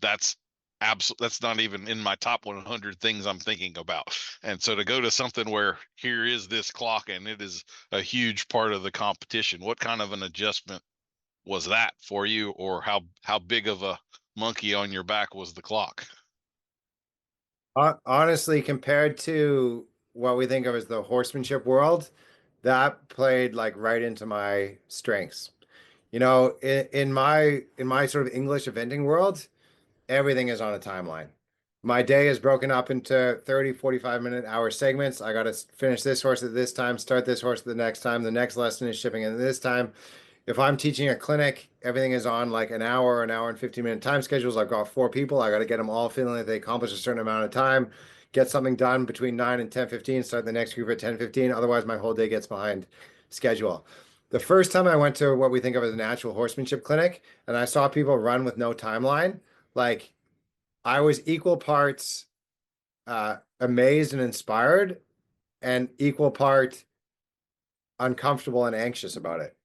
that's not even in my top 100 things I'm thinking about. And so to go to something where here is this clock and it is a huge part of the competition, what kind of an adjustment was that for you, or how big of a monkey on your back was the clock? Honestly, compared to what we think of as the horsemanship world, that played like right into my strengths. In my sort of English eventing world, everything is on a timeline. My day is broken up into 30, 45-minute hour segments. I got to finish this horse at this time, start this horse at the next time. The next lesson is shipping at this time. If I'm teaching a clinic, everything is on like an hour and 15-minute time schedules. I've got 4 people. I got to get them all feeling like they accomplish a certain amount of time, get something done between 9 and 10:15, start the next group at 10:15. Otherwise, my whole day gets behind schedule. The first time I went to what we think of as an actual horsemanship clinic and I saw people run with no timeline, like I was equal parts amazed and inspired and equal part uncomfortable and anxious about it.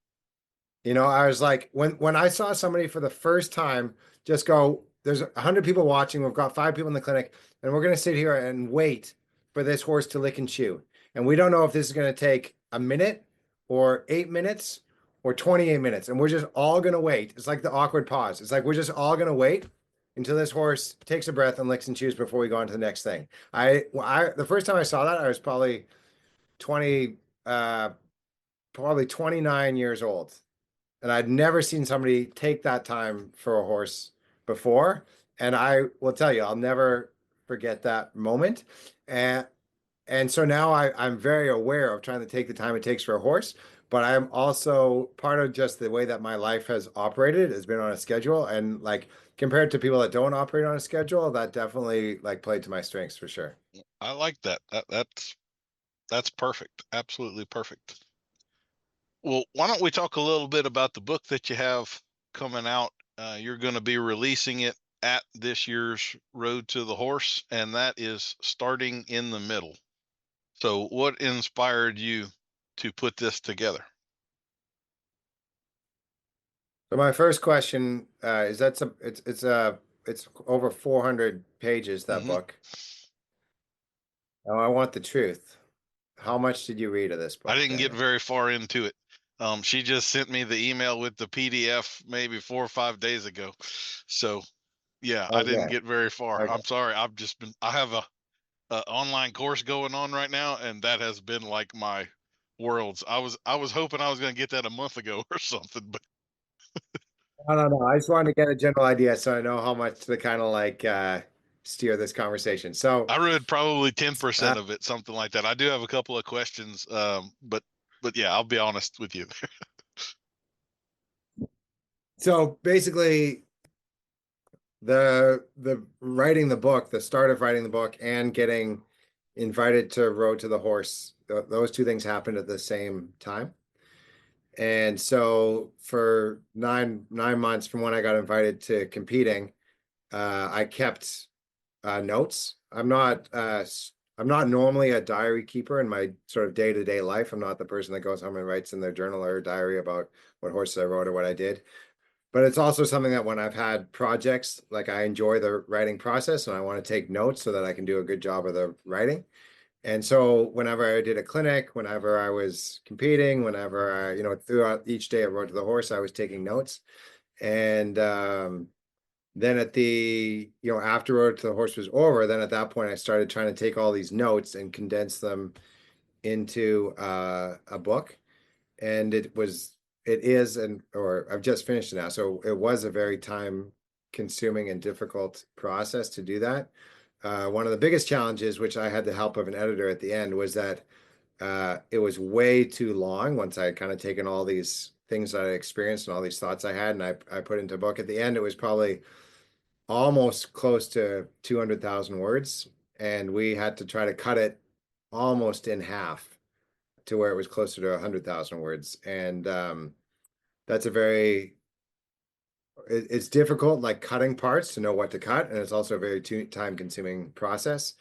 I was like, when I saw somebody for the first time just go, there's 100 people watching, we've got 5 people in the clinic, and we're going to sit here and wait for this horse to lick and chew. And we don't know if this is going to take a minute or 8 minutes or 28 minutes. And we're just all going to wait. It's like the awkward pause. It's like we're just all going to wait until this horse takes a breath and licks and chews before we go on to the next thing. The first time I saw that, I was probably 20, probably 29 years old. And I'd never seen somebody take that time for a horse before. And I will tell you, I'll never forget that moment. And and so now I'm very aware of trying to take the time it takes for a horse, but I'm also part of just the way that my life has operated has been on a schedule. And like compared to people that don't operate on a schedule, that definitely like played to my strengths for sure. I like that. That's perfect. Absolutely perfect. Well, why don't we talk a little bit about the book that you have coming out? You're going to be releasing it at this year's Road to the Horse, and that is Starting in the Middle. So, what inspired you to put this together? So my first question is that's a it's over 400 pages, that Hmm. book. Now I want the truth. How much did you read of this I book, didn't get Daniel? very far into it. She just sent me the email with the PDF maybe 4 or 5 days ago. So, yeah, I didn't Okay. get very far. Okay. I'm sorry. I have a online course going on right now, and that has been like my worlds. I was hoping I was going to get that a month ago or something, but No. I just wanted to get a general idea so I know how much to kind of like steer this conversation. So I read probably 10% uh, of it, something like that. I do have a couple of questions, but yeah, I'll be honest with you. so basically the writing the book, the start of writing the book and getting invited to Road to the Horse, those two things happened at the same time. And so for nine months from when I got invited to competing, I kept notes. I'm not normally a diary keeper in my sort of day-to-day life. I'm not the person that goes home and writes in their journal or diary about what horses I rode or what I did. But it's also something that when I've had projects, like I enjoy the writing process and I want to take notes so that I can do a good job of the writing. And so whenever I did a clinic, whenever I was competing, whenever I, throughout each day I rode to the horse, I was taking notes. And then at after Road to the Horse was over, then at that point I started trying to take all these notes and condense them into a book. And it is, or I've just finished it now. So it was a very time consuming and difficult process to do that. One of the biggest challenges, which I had the help of an editor at the end, was that it was way too long once I had kind of taken all these things that I experienced and all these thoughts I had, and I put into a book. At the end, it was probably almost close to 200,000 words, and we had to try to cut it almost in half to where it was closer to 100,000 words. And that's it's difficult, like cutting parts to know what to cut, and it's also a very time-consuming process.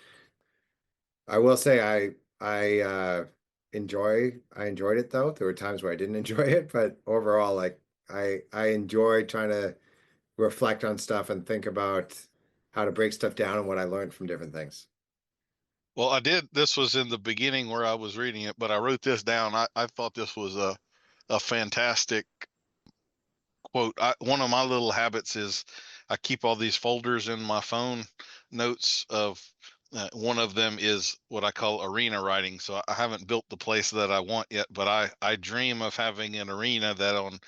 I will say I enjoyed it though. There were times where I didn't enjoy it, but overall, like I enjoy trying to reflect on stuff and think about how to break stuff down and what I learned from different things. Well, I did. This was in the beginning where I was reading it, but I wrote this down. I thought this was a fantastic quote. One of my little habits is I keep all these folders in my phone notes of one of them is what I call arena writing. So I haven't built the place that I want yet, but I dream of having an arena that on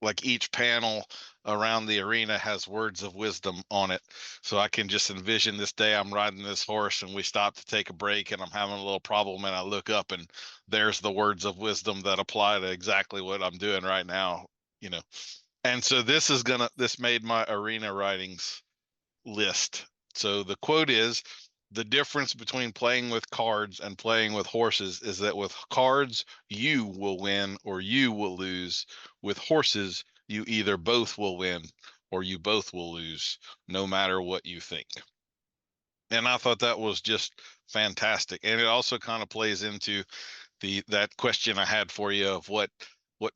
like each panel around the arena has words of wisdom on it. So I can just envision this day I'm riding this horse and we stop to take a break and I'm having a little problem and I look up and there's the words of wisdom that apply to exactly what I'm doing right now, you know. And so this made my arena writings list. So the quote is the difference between playing with cards and playing with horses is that with cards, you will win or you will lose. With horses, you either both will win or you both will lose, no matter what you think. And I thought that was just fantastic. And it also kind of plays into the that question I had for you of what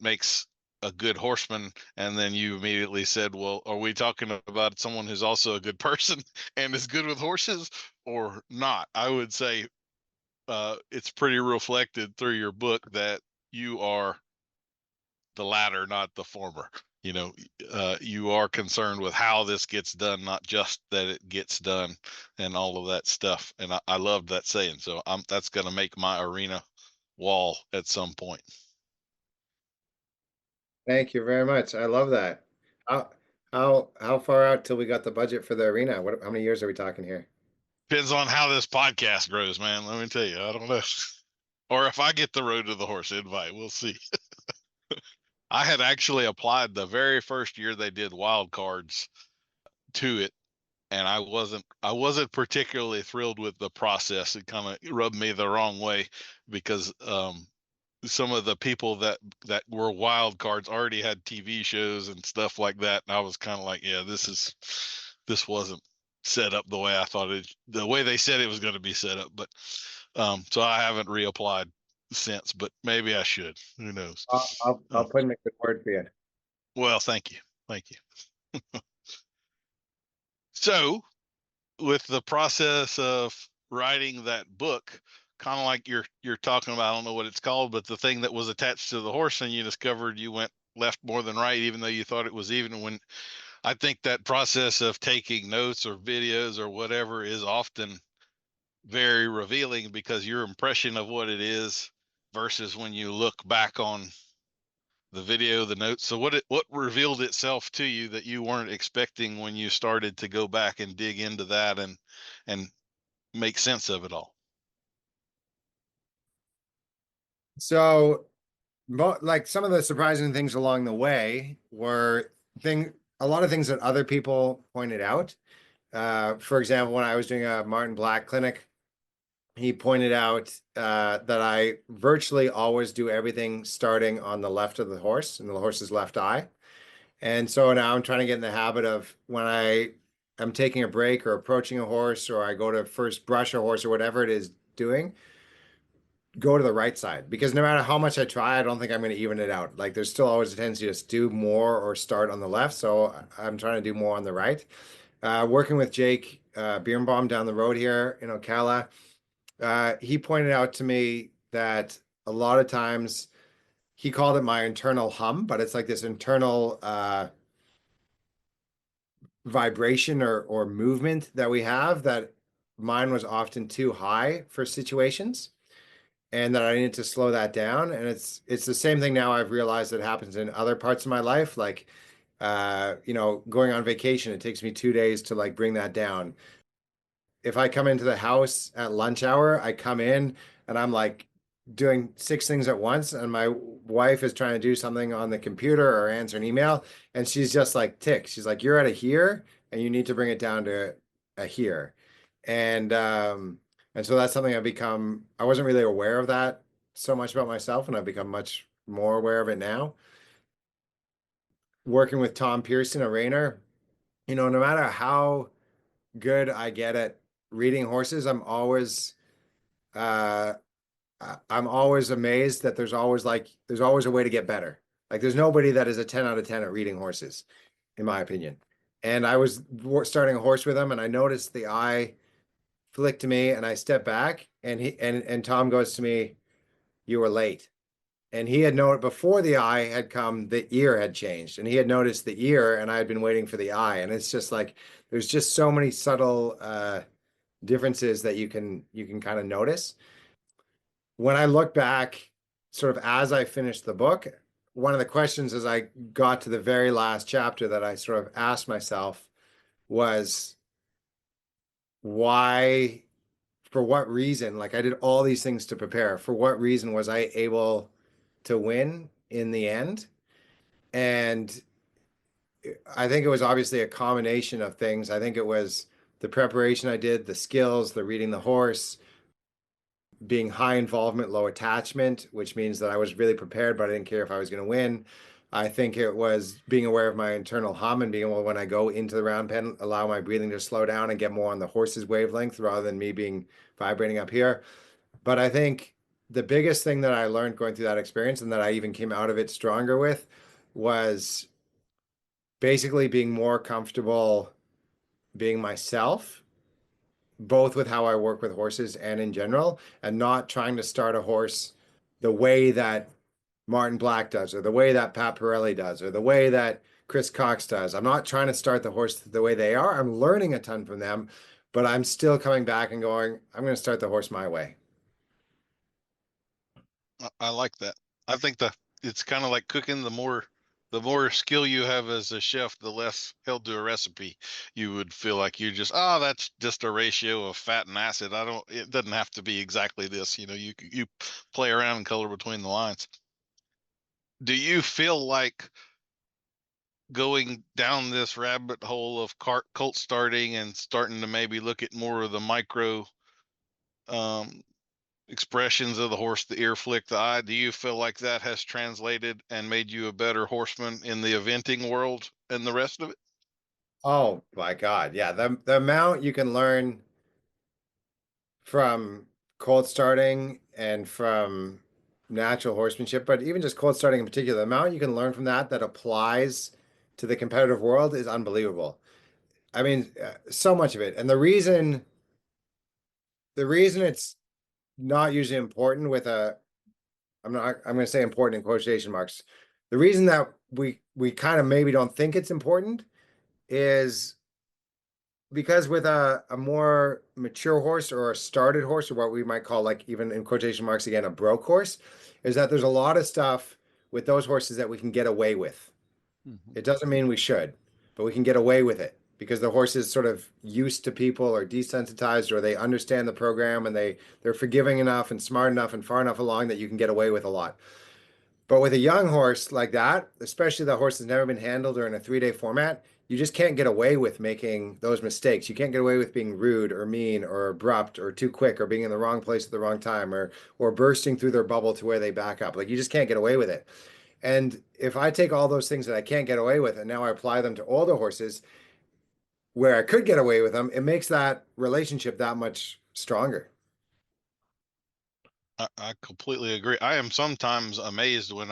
makes a good horseman, and then you immediately said, "Well, are we talking about someone who's also a good person and is good with horses, or not?" I would say it's pretty reflected through your book that you are the latter, not the former. You know, you are concerned with how this gets done, not just that it gets done, and all of that stuff. And I loved that saying. So that's going to make my arena wall at some point. Thank you very much. I love that. How how far out till we got the budget for the arena? How many years are we talking here? Depends on how this podcast grows, man. Let me tell you, I don't know. Or if I get the road to the horse invite, we'll see. I had actually applied the very first year they did wild cards to it, and I wasn't particularly thrilled with the process. It kind of rubbed me the wrong way because some of the people that were wild cards already had TV shows and stuff like that, and I was kind of like, yeah, this wasn't set up the way I thought the way they said it was going to be set up. But so I haven't reapplied since, but maybe I should. Who knows? I'll put in a good word for you. Well, thank you, thank you. So, with the process of writing that book, kind of like you're talking about, I don't know what it's called, but the thing that was attached to the horse, and you discovered you went left more than right, even though you thought it was even. When I think that process of taking notes or videos or whatever is often very revealing, because your impression of what it is versus when you look back on the video, the notes. So what revealed itself to you that you weren't expecting when you started to go back and dig into that and make sense of it all? So, like some of the surprising things along the way were a lot of things that other people pointed out. For example, when I was doing a Martin Black clinic, he pointed out that I virtually always do everything starting on the left of the horse and the horse's left eye. And so now I'm trying to get in the habit of when I am taking a break or approaching a horse, or I go to first brush a horse or whatever it is doing, go to the right side, because no matter how much I try, I don't think I'm going to even it out. Like there's still always a tendency to do more or start on the left. So I'm trying to do more on the right. Working with Jake Birnbaum down the road here in Ocala, he pointed out to me that a lot of times he called it my internal hum, but it's like this internal vibration or movement that we have, that mine was often too high for situations, and that I needed to slow that down. And it's the same thing now I've realized that happens in other parts of my life, like going on vacation, it takes me 2 days to like bring that down. If I come into the house at lunch hour, I come in and I'm like doing six things at once, and my wife is trying to do something on the computer or answer an email, and she's just like tick. She's like, "You're at a here, and you need to bring it down to a here," and so that's something I've become. I wasn't really aware of that so much about myself, and I've become much more aware of it now. Working with Tom Pearson, a reiner, no matter how good I get at reading horses, uh I'm always amazed that there's always a way to get better. Like there's nobody that is a 10 out of 10 at reading horses, in my opinion. And I was starting a horse with him, and I noticed the eye flick to me, and I stepped back, and Tom goes to me, "You were late." And he had known before the eye had come, the ear had changed, and he had noticed the ear, and I had been waiting for the eye. And it's just like there's just so many subtle differences that you can kind of notice. When I look back, sort of as I finished the book, one of the questions as I got to the very last chapter that I sort of asked myself was, why, for what reason? Like I did all these things to prepare. For what reason was I able to win in the end? And I think it was obviously a combination of things. I think it was the preparation I did, the skills, the reading the horse, being high involvement, low attachment, which means that I was really prepared, but I didn't care if I was going to win. I think it was being aware of my internal hum and being able, when I go into the round pen, allow my breathing to slow down and get more on the horse's wavelength rather than me being vibrating up here. But I think the biggest thing that I learned going through that experience, and that I even came out of it stronger with, was basically being more comfortable being myself, both with how I work with horses and in general, and not trying to start a horse the way that Martin Black does, or the way that Pat Pirelli does, or the way that Chris Cox does. I'm not trying to start the horse the way they are. I'm learning a ton from them, but I'm still coming back and going, I'm going to start the horse my way. I like that. I think it's kind of like cooking. The the more skill you have as a chef, the less held to a recipe you would feel like you just, oh, that's just a ratio of fat and acid. I don't, it doesn't have to be exactly this. You know, you play around and color between the lines. Do you feel like going down this rabbit hole of cult starting and starting to maybe look at more of the micro um, expressions of the horse, the ear flick, the eye, do you feel like that has translated and made you a better horseman in the eventing world and the rest of it? Oh my God. Yeah. The amount you can learn from cold starting and from natural horsemanship, but even just cold starting in particular, the amount you can learn from that that applies to the competitive world is unbelievable. I mean, so much of it. And the reason it's not usually important with a, I'm going to say important in quotation marks. The reason that we kind of maybe don't think it's important is because with a more mature horse or a started horse, or what we might call, like, even in quotation marks again, a broke horse, is that there's a lot of stuff with those horses that we can get away with. Mhm. It doesn't mean we should, but we can get away with it because the horse is sort of used to people or desensitized, or they understand the program and they're forgiving enough and smart enough and far enough along that you can get away with a lot. But with a young horse like that, especially the horse has never been handled or in a 3-day format, you just can't get away with making those mistakes. You can't get away with being rude or mean or abrupt or too quick or being in the wrong place at the wrong time or bursting through their bubble to where they back up. Like, you just can't get away with it. And if I take all those things that I can't get away with and now I apply them to older horses where I could get away with them, it makes that relationship that much stronger. I completely agree. I am sometimes amazed when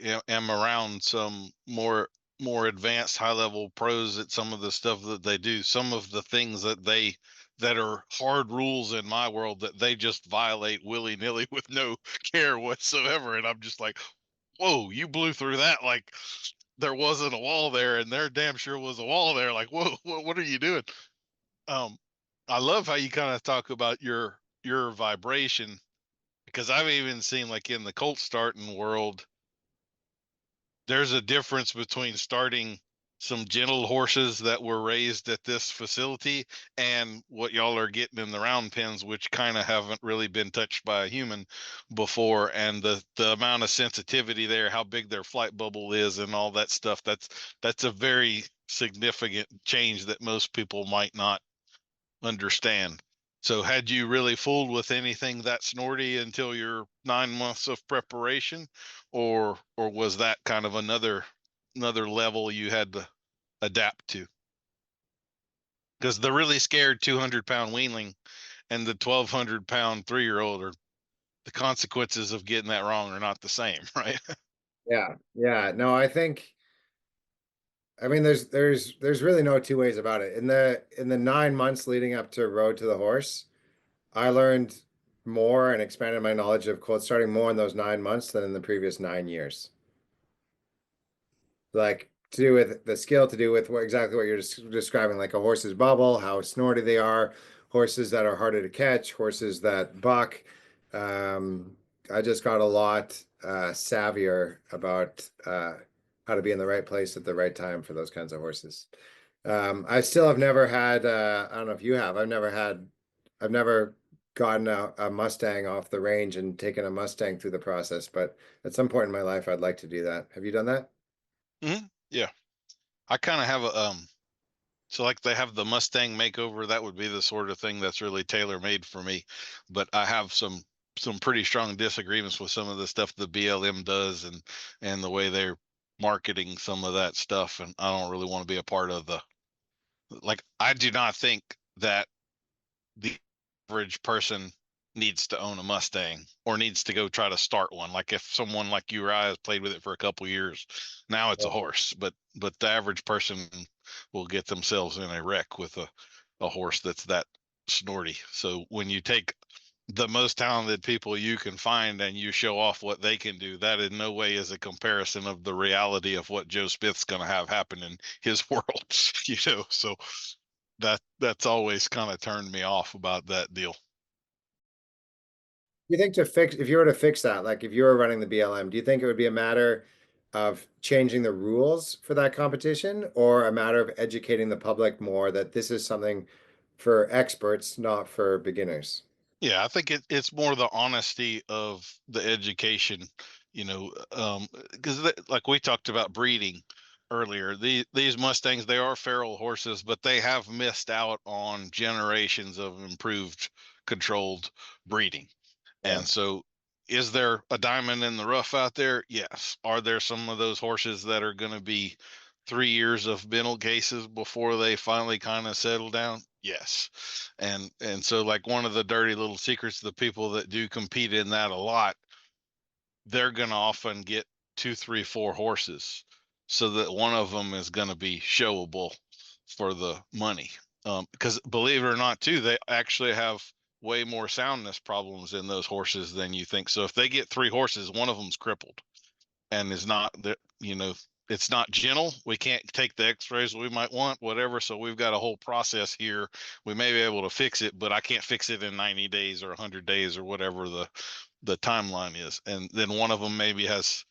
am around some more advanced high level pros at some of the stuff that they do, some of the things that are hard rules in my world that they just violate willy-nilly with no care whatsoever, and I'm just like, whoa, you blew through that like there wasn't a wall there, and there damn sure was a wall there. Like, whoa, what are you doing? um I love how you kind of talk about your vibration, because I've even seen, like, in the colt starting world, there's a difference between starting some gentle horses that were raised at this facility and what y'all are getting in the round pens, which kind of haven't really been touched by a human before. And the amount of sensitivity there, how big their flight bubble is and all that stuff, that's a very significant change that most people might not understand. So had you really fooled with anything that snorty until your 9 months of preparation, or was that kind of another level you had to adapt to? Because the really scared 200-pound weanling and the 1,200-pound 3-year-old are, the consequences of getting that wrong are not the same, right? Yeah. Yeah. No, I mean, there's really no two ways about it. In the 9 months leading up to Road to the Horse, I learned more and expanded my knowledge of cold starting more in those 9 months than in the previous 9 years. Like, to do with the skill, to do with exactly what you're describing, like a horse's bubble, how snorty they are, horses that are harder to catch, horses that buck. Um, I just got a lot savvier about how to be in the right place at the right time for those kinds of horses. I still have never had, I don't know if you have, I've never gotten a Mustang off the range and taken a Mustang through the process, but at some point in my life, I'd like to do that. Have you done that? Yeah, I kind of have a so, like, they have the Mustang makeover. That would be the sort of thing that's really tailor made for me. But I have some pretty strong disagreements with some of the stuff the BLM does, and the way they're marketing some of that stuff. And I don't really want to be a part of the, like, I do not think that the average person needs to own a Mustang or needs to go try to start one. Like, if someone like you or I has played with it for a couple years, now it's a horse. But the average person will get themselves in a wreck with a horse that's that snorty. So when you take the most talented people you can find and you show off what they can do, that in no way is a comparison of the reality of what Joe Smith's going to have happen in his world. So that's always kind of turned me off about that deal. You think if you were to fix that, like if you were running the BLM, do you think it would be a matter of changing the rules for that competition, or a matter of educating the public more that this is something for experts, not for beginners? Yeah, I think it's more the honesty of the education, because like we talked about breeding earlier, these Mustangs, they are feral horses, but they have missed out on generations of improved controlled breeding. Yeah. And so, is there a diamond in the rough out there? Yes. Are there some of those horses that are going to be 3 years of mental cases before they finally kind of settle down? Yes. And so, like, one of the dirty little secrets, the people that do compete in that a lot, they're going to often get two, three, four horses, so that one of them is going to be showable for the money. Because believe it or not, too, they actually have way more soundness problems in those horses than you think. So if they get three horses, one of them's crippled and is not it's not gentle. We can't take the x-rays we might want, whatever. So we've got a whole process here. We may be able to fix it, but I can't fix it in 90 days or 100 days or whatever the timeline is. And then one of them maybe has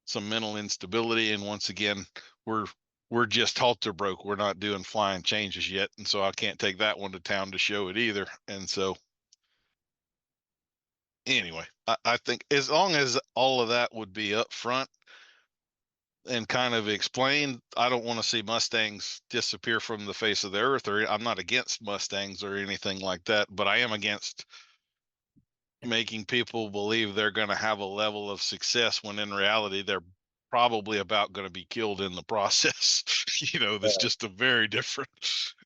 some mental instability. And once again, we're just halter broke. We're not doing flying changes yet. And so I can't take that one to town to show it either. And so anyway, I think as long as all of that would be up front and kind of explained, I don't want to see Mustangs disappear from the face of the earth, or I'm not against Mustangs or anything like that, but I am against making people believe they're going to have a level of success when in reality they're probably about going to be killed in the process. That's just a very different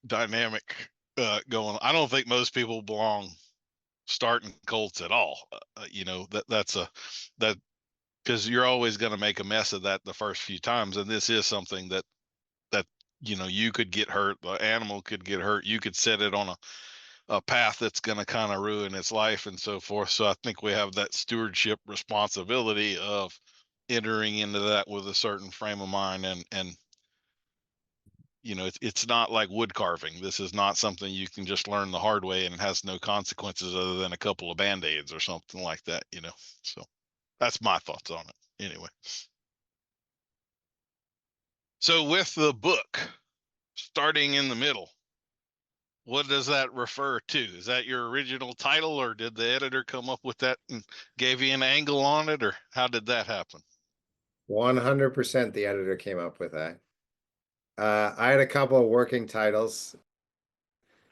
dynamic going on. I don't think most people belong starting colts at all. That because you're always going to make a mess of that the first few times, and this is something that you could get hurt, the animal could get hurt, you could set it on a path that's going to kind of ruin its life and so forth. So I think we have that stewardship responsibility of entering into that with a certain frame of mind, and it's not like wood carving. This is not something you can just learn the hard way and it has no consequences other than a couple of band-aids or something like that. So that's my thoughts on it anyway. So with the book starting in the middle, what does that refer to? Is that your original title, or did the editor come up with that and gave you an angle on it, or how did that happen? 100% the editor came up with that. I had a couple of working titles,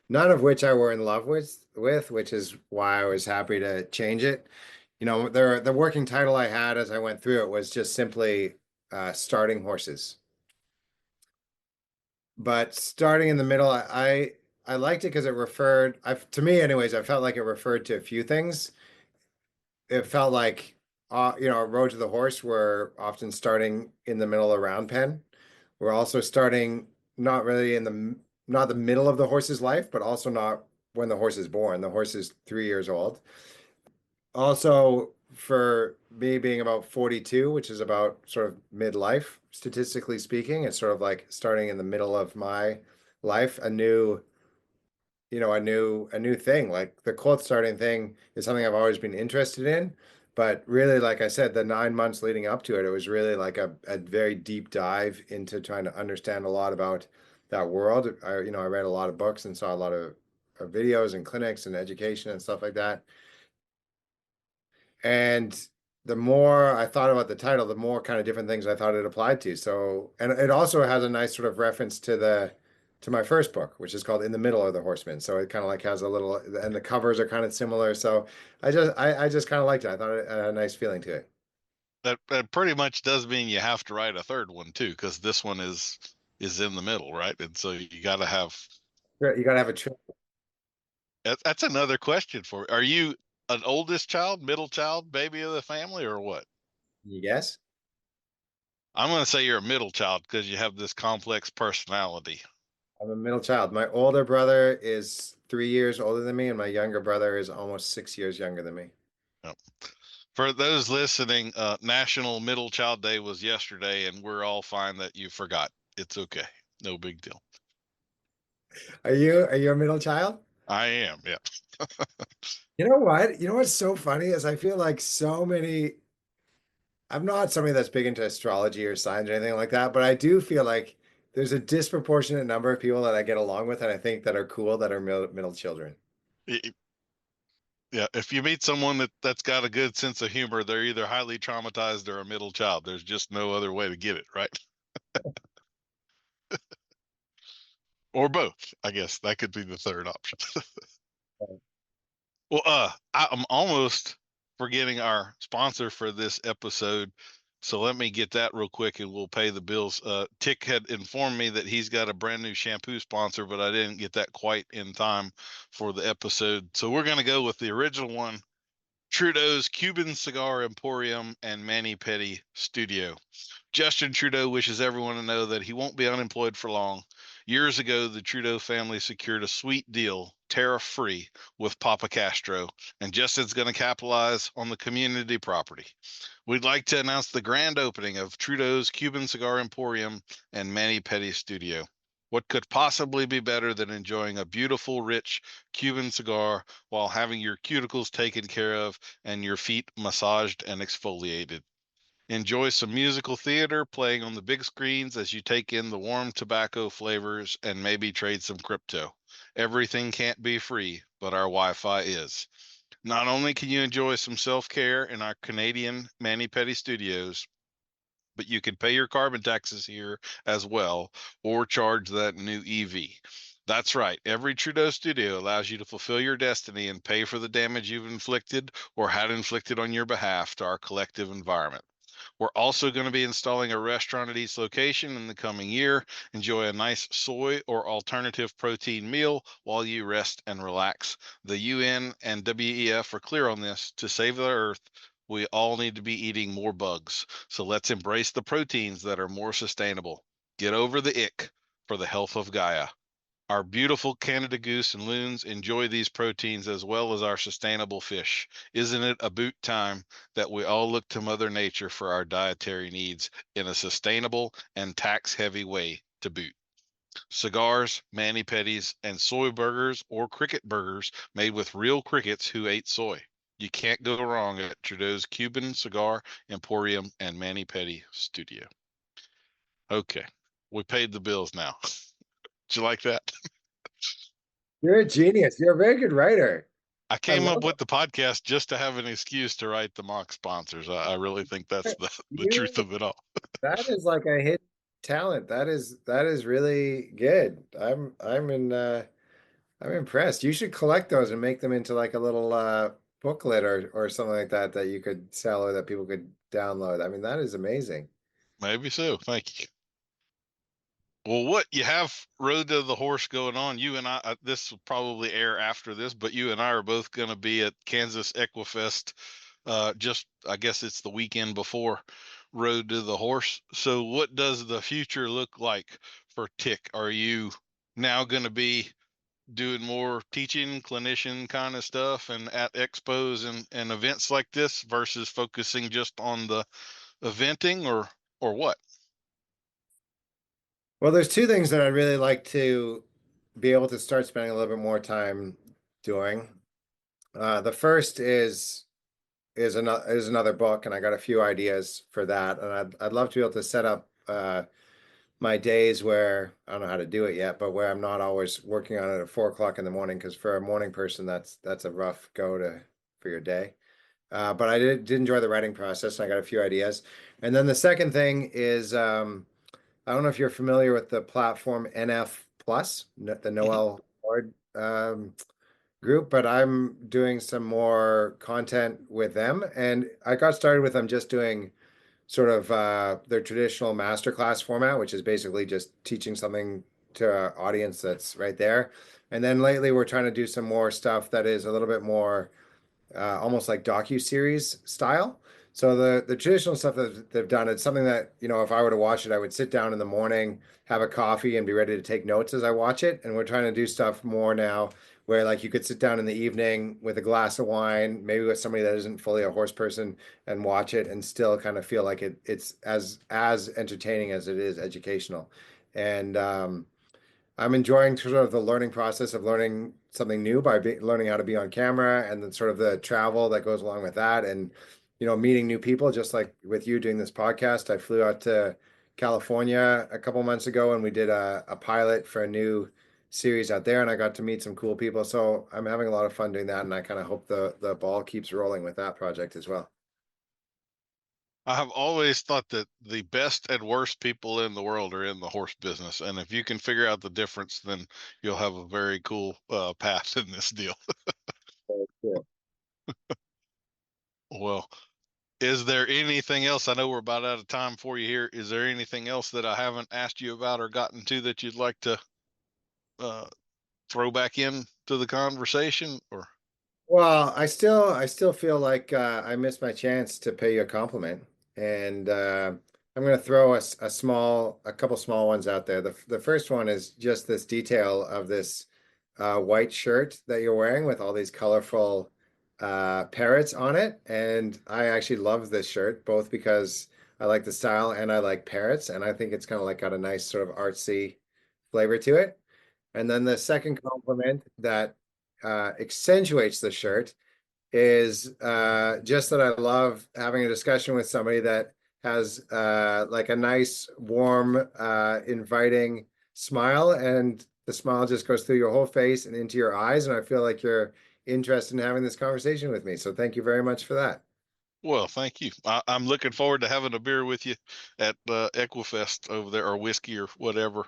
none of which I were in love with, which is why I was happy to change it. The working title I had as I went through it was just simply starting horses. But starting in the middle, I liked it because it referred, to me anyways, I felt like it referred to a few things. It felt like, Road to the Horse, we're often starting in the middle of round pen. We're also starting not really not the middle of the horse's life, but also not when the horse is born. The horse is 3 years old. Also, for me being about 42, which is about sort of midlife, statistically speaking, it's sort of like starting in the middle of my life, a new thing. Like the colt starting thing is something I've always been interested in. But really, like I said, the 9 months leading up to it, it was really like a very deep dive into trying to understand a lot about that world. I read a lot of books and saw a lot of videos and clinics and education and stuff like that. And the more I thought about the title, the more kind of different things I thought it applied to. So, and it also has a nice sort of reference to my first book, which is called In the Middle of the Horsemen. So it kind of like has a little, and the covers are kind of similar. So I just kind of liked it. I thought it had a nice feeling to it. That pretty much does mean you have to write a third one too, because this one is in the middle, right? And so you got to have. You got to have a trip. That's another question for. Are you an oldest child, middle child, baby of the family, or what? You guess? I'm going to say you're a middle child because you have this complex personality. I'm a middle child. My older brother is 3 years older than me, and my younger brother is almost 6 years younger than me. Yep. For those listening, National Middle Child Day was yesterday, and we're all fine that you forgot. It's okay. No big deal. Are you a middle child? I am, yeah. You know what? You know what's so funny is I feel like I'm not somebody that's big into astrology or signs or anything like that, but I do feel like there's a disproportionate number of people that I get along with and I think that are cool that are middle children. Y- Yeah, if you meet someone that's got a good sense of humor, they're either highly traumatized or a middle child. There's just no other way to get it, right? Or both, I guess. That could be the third option. Well, I'm almost forgetting our sponsor for this episode. So let me get that real quick and we'll pay the bills. Tick had informed me that he's got a brand new shampoo sponsor, but I didn't get that quite in time for the episode. So we're going to go with the original one, Trudeau's Cuban Cigar Emporium and Manny Petty Studio. Justin Trudeau wishes everyone to know that he won't be unemployed for long. Years ago, the Trudeau family secured a sweet deal, tariff-free, with Papa Castro, and Justin's going to capitalize on the community property. We'd like to announce the grand opening of Trudeau's Cuban Cigar Emporium and Manny Petty Studio. What could possibly be better than enjoying a beautiful, rich Cuban cigar while having your cuticles taken care of and your feet massaged and exfoliated? Enjoy some musical theater playing on the big screens as you take in the warm tobacco flavors and maybe trade some crypto. Everything can't be free, but our Wi-Fi is. Not only can you enjoy some self-care in our Canadian Manny Petty studios, but you can pay your carbon taxes here as well or charge that new EV. That's right. Every Trudeau studio allows you to fulfill your destiny and pay for the damage you've inflicted or had inflicted on your behalf to our collective environment. We're also going to be installing a restaurant at each location in the coming year. Enjoy a nice soy or alternative protein meal while you rest and relax. The UN and WEF are clear on this. To save the earth, we all need to be eating more bugs. So let's embrace the proteins that are more sustainable. Get over the ick for the health of Gaia. Our beautiful Canada goose and loons enjoy these proteins as well as our sustainable fish. Isn't it about time that we all look to Mother Nature for our dietary needs in a sustainable and tax-heavy way to boot? Cigars, mani-pedis, and soy burgers or cricket burgers made with real crickets who ate soy. You can't go wrong at Trudeau's Cuban Cigar Emporium and Mani-Pedi Studio. Okay, we paid the bills now. Did you like that? You're a genius. You're a very good writer. I I came up love with the podcast just to have an excuse to write the mock sponsors. I really think that's it. the truth You, of it all. that is like a hidden talent. That is really good. I'm impressed. You should collect those and make them into like a little booklet or something like that that you could sell or that people could download. I mean, that is amazing. Maybe so. Thank you. Well, what you have Road to the Horse going on? You and I, this will probably air after this, but you and I are both going to be at Kansas Equifest. Just, I guess it's the weekend before Road to the Horse. So, what does the future look like for Tick? Are you now going to be doing more teaching, clinician kind of stuff, and at expos and events like this versus focusing just on the eventing, or what? Well, there's two things that I'd really like to be able to start spending a little bit more time doing. The first is another book, and I got a few ideas for that. And I'd love to be able to set up my days where I don't know how to do it yet, but where I'm not always working on it at 4 o'clock in the morning, because for a morning person, that's a rough go to for your day. But I did enjoy the writing process, and I got a few ideas. And then the second thing is I don't know if you're familiar with the platform NF Plus, the Mhm. Noel Ward group, but I'm doing some more content with them. And I got started with them just doing sort of their traditional masterclass format, which is basically just teaching something to an audience that's right there. And then lately, we're trying to do some more stuff that is a little bit more almost like docu-series style. So the traditional stuff that they've done, it's something that, if I were to watch it, I would sit down in the morning, have a coffee, and be ready to take notes as I watch it. And we're trying to do stuff more now where like you could sit down in the evening with a glass of wine, maybe with somebody that isn't fully a horse person, and watch it and still kind of feel like it's as entertaining as it is educational. And I'm enjoying sort of the learning process of learning something new by learning how to be on camera and then sort of the travel that goes along with that. And meeting new people, just like with you doing this podcast. I flew out to California a couple months ago and we did a pilot for a new series out there, and I got to meet some cool people. So I'm having a lot of fun doing that, and I kind of hope the ball keeps rolling with that project as well. I have always thought that the best and worst people in the world are in the horse business, and if you can figure out the difference, then you'll have a very cool path in this deal. Yeah. Well, is there anything else? I know we're about out of time for you here. Is there anything else that I haven't asked you about or gotten to that you'd like to uh, throw back in to the conversation? Or Well, I still feel like I missed my chance to pay you a compliment, and I'm going to throw a couple small ones out there. The first one is just this detail of this white shirt that you're wearing with all these colorful parrots on it, and I actually love this shirt both because I like the style and I like parrots, and I think it's kind of like got a nice sort of artsy flavor to it. And then the second compliment that accentuates the shirt is just that I love having a discussion with somebody that has like a nice, warm, inviting smile, and the smile just goes through your whole face and into your eyes. And I feel like you're interested in having this conversation with me. So thank you very much for that. well, thank you. I'm looking forward to having a beer with you at Equifest over there, or whiskey or whatever.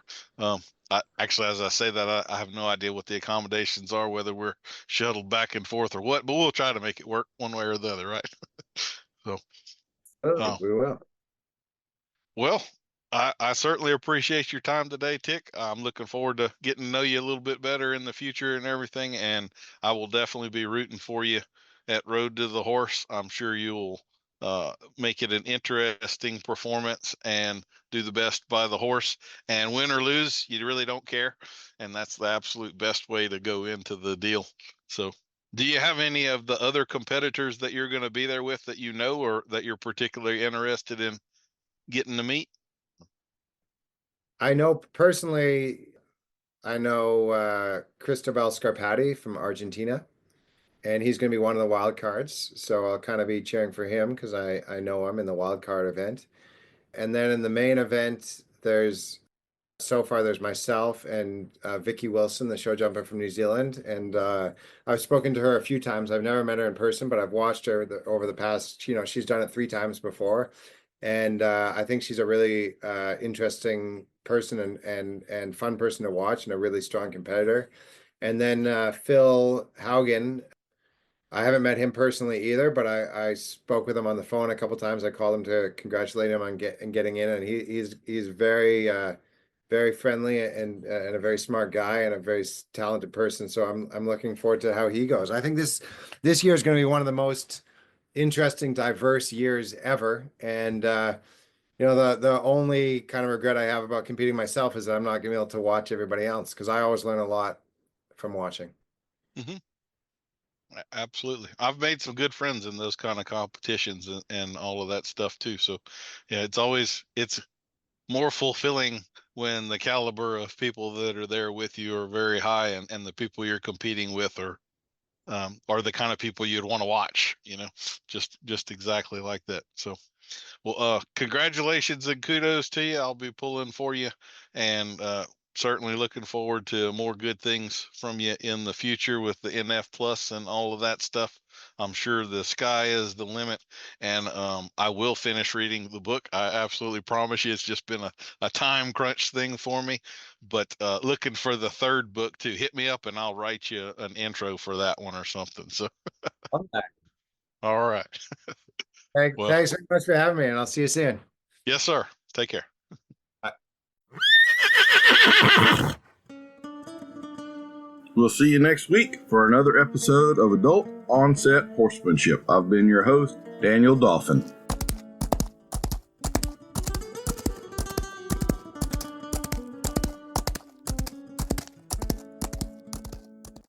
Actually, as I say that, I have no idea what the accommodations are, whether we're shuttled back and forth or what, but we'll try to make it work one way or the other, right? So, Oh, uh, we will. well, I certainly appreciate your time today, Tick. I'm looking forward to getting to know you a little bit better in the future and everything, and I will definitely be rooting for you at Road to the Horse. I'm sure you'll make it an interesting performance and do the best by the horse. And win or lose, you really don't care, and that's the absolute best way to go into the deal. So, do you have any of the other competitors that you're going to be there with that you know, or that you're particularly interested in getting to meet? I know personally, I know Cristobal Scarpati from Argentina, and he's going to be one of the wild cards. So I'll kind of be cheering for him because I know I'm in the wild card event. And then in the main event, there's myself and Vicky Wilson, the show jumper from New Zealand, and I've spoken to her a few times. I've never met her in person, but I've watched her over the past. She's done it 3 times before, and I think she's a really interesting person and fun person to watch, and a really strong competitor. And then Phil Haugen, I haven't met him personally either, but I spoke with him on the phone a couple times. I called him to congratulate him on getting in, and he's very very friendly and a very smart guy and a very talented person. So I'm looking forward to how he goes. I think this year is going to be one of the most interesting, diverse years ever. And the only kind of regret I have about competing myself is that I'm not going to be able to watch everybody else, because I always learn a lot from watching. Hmm. Absolutely. I've made some good friends in those kind of competitions and all of that stuff too. So yeah, it's more fulfilling when the caliber of people that are there with you are very high, and the people you're competing with are the kind of people you'd want to watch, just exactly like that. So, well, congratulations and kudos to you. I'll be pulling for you, and certainly looking forward to more good things from you in the future with the NF Plus and all of that stuff. I'm sure the sky is the limit, and I will finish reading the book. I absolutely promise you. It's just been a time crunch thing for me, but looking for the third book too. Hit me up and I'll write you an intro for that one or something. So, Okay. all right. Well, Thanks very much for having me, and I'll see you soon. yes, sir. Take care. Bye. We'll see you next week for another episode of Adult Onset Horsemanship. I've been your host, Daniel Dolphin.